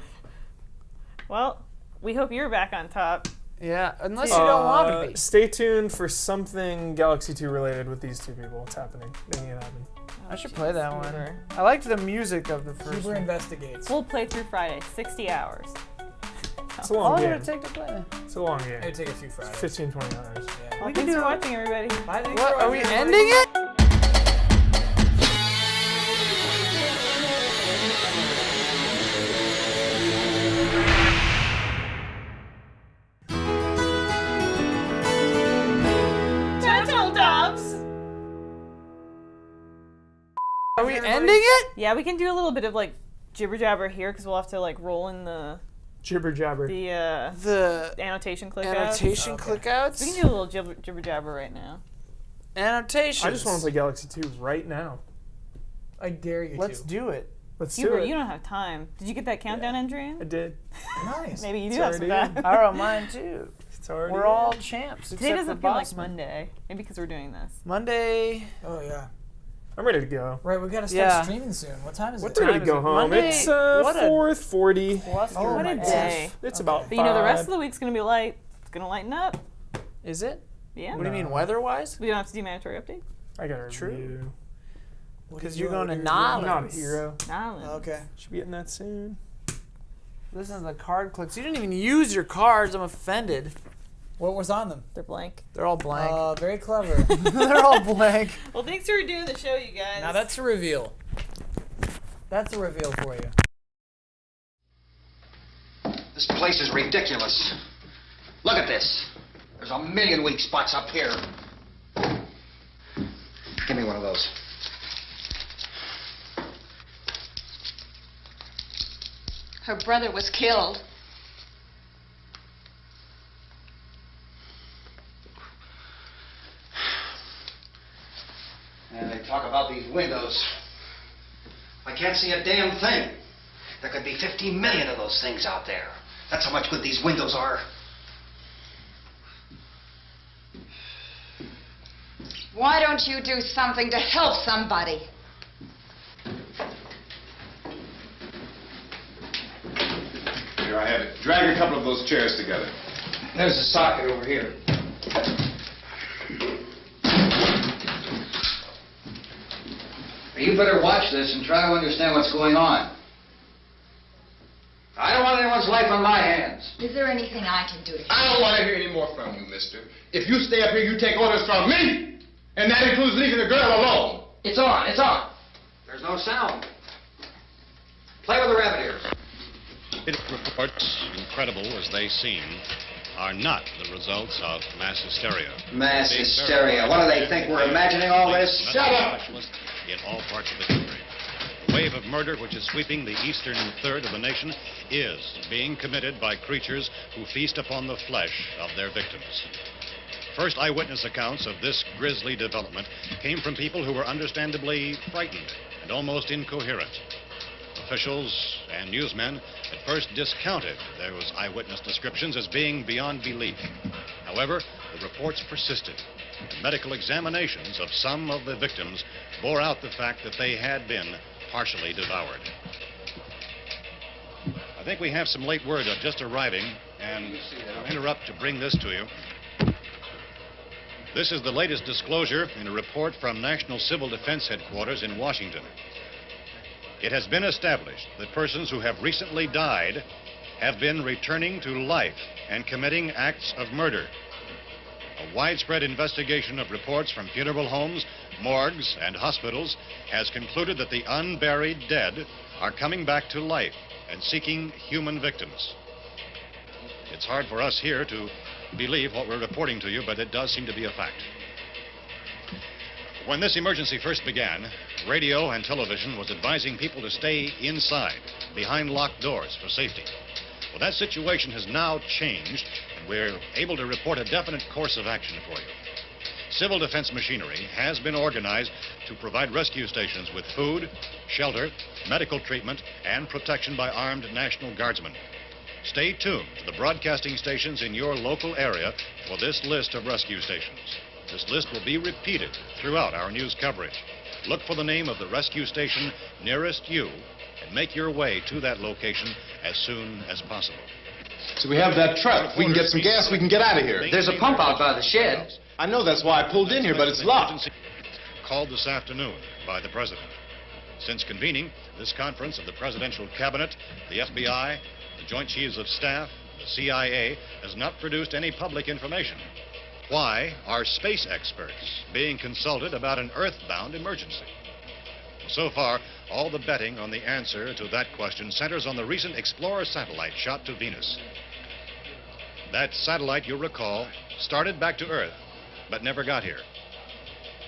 Well, we hope you're back on top. Yeah, unless you don't want to be. Stay tuned for something Galaxy 2 related with these two people. It's happening. Making it happen. I should play that one. Huber. I liked the music of the first Huber one. investigates. Full playthrough Friday, 60 hours. It's a How long long game. would it take to play? It's a long game. It'd take a few Fridays. 15, 20 hours. Yeah. Well, We can thanks do for it. watching, everybody. Bye, thanks What? for Are we watching, ending everybody. it? Turtle Doves! Are we ending it? Yeah, we can do a little bit of jibber jabber here because we'll have to roll in the Jibber jabber. The annotation click annotation Okay. clickouts? We can do a little jibber jabber right now. Annotations. I just want to play Galaxy 2 right now. I dare you Let's to. do it. Let's do Huber, it. you don't have time. Did you get that countdown entry I in? did. Nice. Maybe you do It's have some already time. I don't mind too. It's already We're all champs Today except doesn't for feel like Bossman. Monday. Maybe because we're doing this. Monday. Oh yeah. I'm ready to go. Right, we gotta start Yeah. streaming soon. What time is What it? time to time is go it? home? Monday? It's What a- 4:40. Cluster Oh What my a gosh. day. It's Okay. about But you know, the rest of 5. the week's going to be light. It's going to lighten up. Is it? Yeah. What do you mean, weather-wise? We don't have to do mandatory update. I got a True. review. Because you're going to I'm Nolans. not a hero. Island. Okay. Should be getting that soon. Listen to the card clicks. You didn't even use your cards. I'm offended. What was on them? They're blank. They're all blank. Very clever. They're all blank. Well, thanks for doing the show, you guys. Now that's a reveal. That's a reveal for you. This place is ridiculous. Look at this. There's a million weak spots up here. Give me one of those. Her brother was killed. And they talk about these windows. I can't see a damn thing. There could be 50 million of those things out there. That's how much good these windows are. Why don't you do something to help somebody? Here, I have it. Drag a couple of those chairs together. There's a socket over here. You better watch this and try to understand what's going on. I don't want anyone's life on my hands. Is there anything I can do to help? I don't want to hear any more from you, mister. If you stay up here, you take orders from me. And that includes leaving the girl alone. It's on, it's on. There's no sound. Play with the rabbit ears. Reports, incredible as they seem, are not the results of mass hysteria. Mass Being hysteria. verified What do by they think we're medical imagining all this? medical Shut up! specialists in all parts of the country. The wave of murder which is sweeping the eastern third of the nation is being committed by creatures who feast upon the flesh of their victims. First eyewitness accounts of this grisly development came from people who were understandably frightened and almost incoherent. Officials and newsmen at first discounted those eyewitness descriptions as being beyond belief. However, the reports persisted. And medical examinations of some of the victims bore out the fact that they had been partially devoured. I think we have some late word just arriving, and I'll interrupt to bring this to you. This is the latest disclosure in a report from National Civil Defense Headquarters in Washington. It has been established that persons who have recently died have been returning to life and committing acts of murder. A widespread investigation of reports from funeral homes, morgues, and hospitals has concluded that the unburied dead are coming back to life and seeking human victims. It's hard for us here to believe what we're reporting to you, but it does seem to be a fact. When this emergency first began, radio and television was advising people to stay inside, behind locked doors for safety. Well, that situation has now changed, and we're able to report a definite course of action for you. Civil defense machinery has been organized to provide rescue stations with food, shelter, medical treatment, and protection by armed National Guardsmen. Stay tuned to the broadcasting stations in your local area for this list of rescue stations. This list will be repeated throughout our news coverage. Look for the name of the rescue station nearest you and make your way to that location as soon as possible. So we have that truck. We can get some gas, we can get out of here. There's a pump out by the shed. I know, that's why I pulled in here, but it's locked. Called this afternoon by the President. Since convening this conference of the Presidential Cabinet, the FBI, the Joint Chiefs of Staff, the CIA has not produced any public information. Why are space experts being consulted about an Earthbound emergency? So far, all the betting on the answer to that question centers on the recent Explorer satellite shot to Venus. That satellite, you'll recall, started back to Earth, but never got here.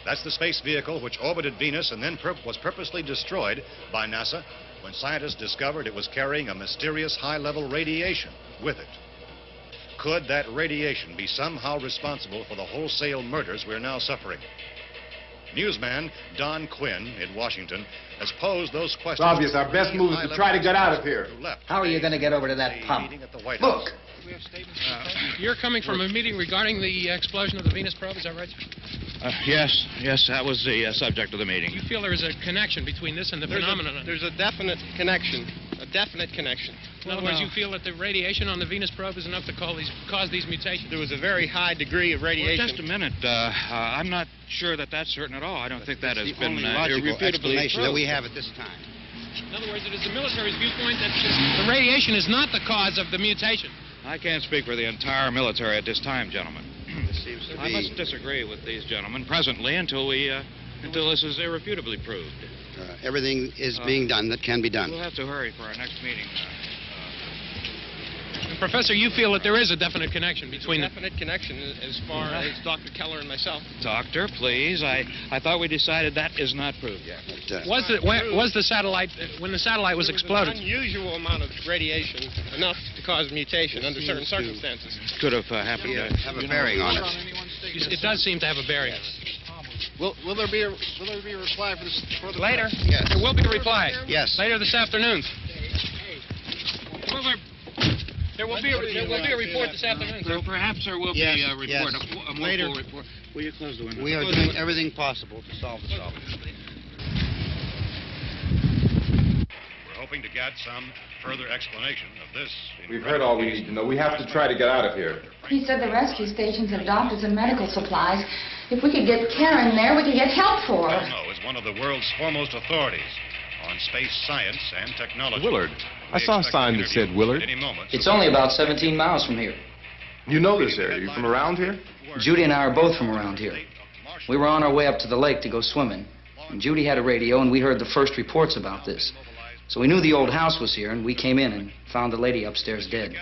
That's the space vehicle which orbited Venus and then was purposely destroyed by NASA when scientists discovered it was carrying a mysterious high-level radiation with it. Could that radiation be somehow responsible for the wholesale murders we're now suffering? Newsman Don Quinn in Washington has posed those questions. It's obvious our best move is to try to get out of here. How are you going to get over to that pump? Look! You're coming from a meeting regarding the explosion of the Venus probe, is that right? Yes, that was the subject of the meeting. You feel there is a connection between this and the phenomenon? There's a definite connection. In other words, you feel that the radiation on the Venus probe is enough to cause these mutations? There was a very high degree of radiation. Well, just a minute. I'm not sure that that's certain at all. I don't think that has been irrefutably explanation that we have at this time. In other words, it is the military's viewpoint that the radiation is not the cause of the mutation. I can't speak for the entire military at this time, gentlemen. This seems to be... I must disagree with these gentlemen presently until this is irrefutably proved. Everything is being done that can be done. We'll have to hurry for our next meeting. Professor, you feel that there is a definite connection between... Definite connection as far as Dr. Keller and myself. Doctor, please. I thought we decided that is not proved yet. Was the satellite, when the satellite was exploded... An unusual amount of radiation, enough to cause mutation under certain circumstances. Could have happened. Have a bearing on it. It does seem to have a bearing. Will there be a reply for the later? Yes. There will be a reply. Yes. Later this afternoon. There will be a report this afternoon, sir. Well, perhaps there will be a report, yes. a more full report. Will you close the window? We are doing everything possible to solve the problem. We're hoping to get some further explanation of this. We've heard all we need to know. We have to try to get out of here. He said the rescue stations have doctors and medical supplies. If we could get care in there, we could get help for her. Belno is one of the world's foremost authorities on space science and technology. Willard. I saw a sign that said Willard. It's only about 17 miles from here. You know this area. You from around here? Judy and I are both from around here. We were on our way up to the lake to go swimming. And Judy had a radio, and we heard the first reports about this. So we knew the old house was here, and we came in and found the lady upstairs dead.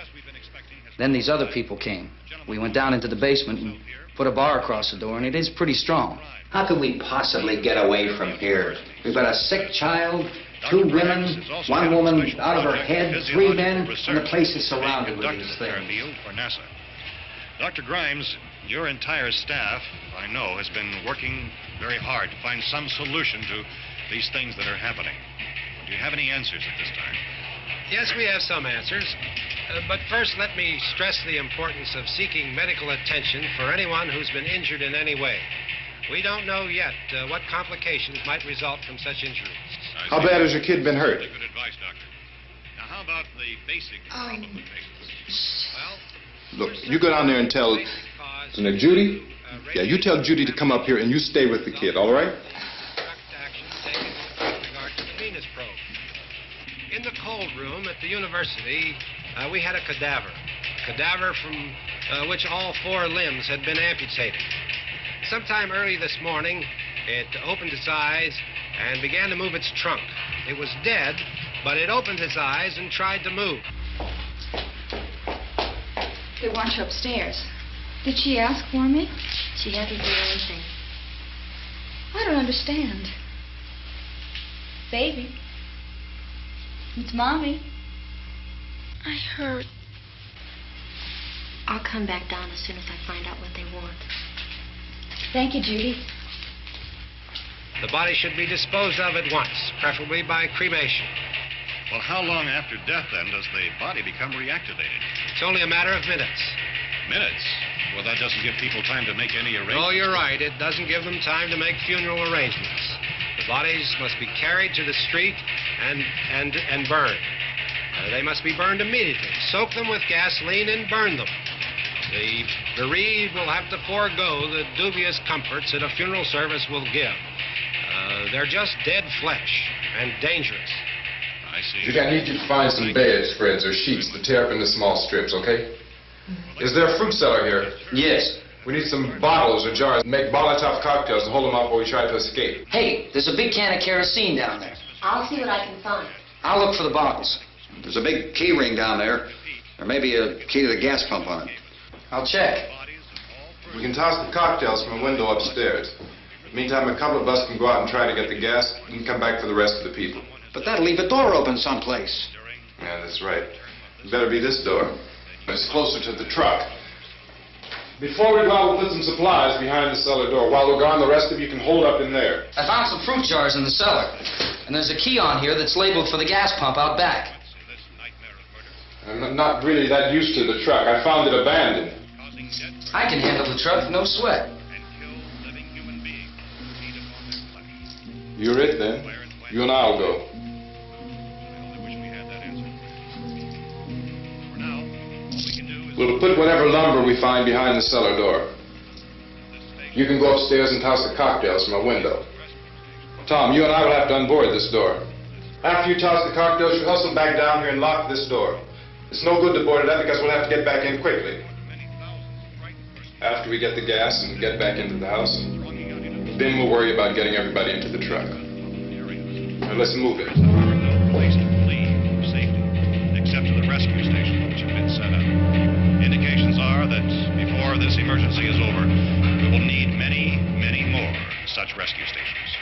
Then these other people came. We went down into the basement and put a bar across the door, and it is pretty strong. How could we possibly get away from here? We've got a sick child, 2 women, 1 woman out of her head, 3 men, and the place is surrounded with these things. For NASA. Dr. Grimes, your entire staff, I know, has been working very hard to find some solution to these things that are happening. Do you have any answers at this time? Yes, we have some answers. But first, let me stress the importance of seeking medical attention for anyone who's been injured in any way. We don't know yet what complications might result from such injuries. How bad has your kid been hurt? Good advice, Doctor. Now, how about the basic implications? Well, look, you go down there and tell... Now, Judy? Yeah, you tell Judy to come up here and you stay with the kid, all right? In the cold room at the university, we had a cadaver from which all 4 limbs had been amputated. Sometime early this morning, It opened its eyes and began to move its trunk. It was dead, but it opened its eyes and tried to move. They want you upstairs. Did she ask for me? She hasn't done anything. I don't understand. Baby. It's Mommy. I heard. I'll come back down as soon as I find out what they want. Thank you, Judy. The body should be disposed of at once, preferably by cremation. Well, how long after death, then, does the body become reactivated? It's only a matter of minutes. Minutes? Well, that doesn't give people time to make any arrangements. Oh, you're right. It doesn't give them time to make funeral arrangements. The bodies must be carried to the street and burned. They must be burned immediately. Soak them with gasoline and burn them. The bereaved will have to forego the dubious comforts that a funeral service will give. They're just dead flesh and dangerous. I see. Judy, I need you to find some bedspreads or sheets to tear up into small strips, okay? Is there a fruit cellar here? Yes. We need some bottles or jars. Make Molotov cocktails and hold them up while we try to escape. Hey, there's a big can of kerosene down there. I'll see what I can find. I'll look for the bottles. There's a big key ring down there. There may be a key to the gas pump on it. I'll check. We can toss the cocktails from a window upstairs. Meantime, a couple of us can go out and try to get the gas and come back for the rest of the people. But that'll leave a door open someplace. Yeah, that's right. It better be this door. It's closer to the truck. Before we go out, we'll put some supplies behind the cellar door. While we're gone, the rest of you can hold up in there. I found some fruit jars in the cellar. And there's a key on here that's labeled for the gas pump out back. I'm not really that used to the truck. I found it abandoned. I can handle the truck, no sweat. You're it, then. You and I'll go. We'll put whatever lumber we find behind the cellar door. You can go upstairs and toss the cocktails from a window. Tom, you and I will have to unboard this door. After you toss the cocktails, you hustle back down here and lock this door. It's no good to board it up because we'll have to get back in quickly. After we get the gas and get back into the house, then we'll worry about getting everybody into the truck. Now let's move it. No place to flee for safety, except to the rescue stations which have been set up. Indications are that before this emergency is over, we will need many, many more such rescue stations.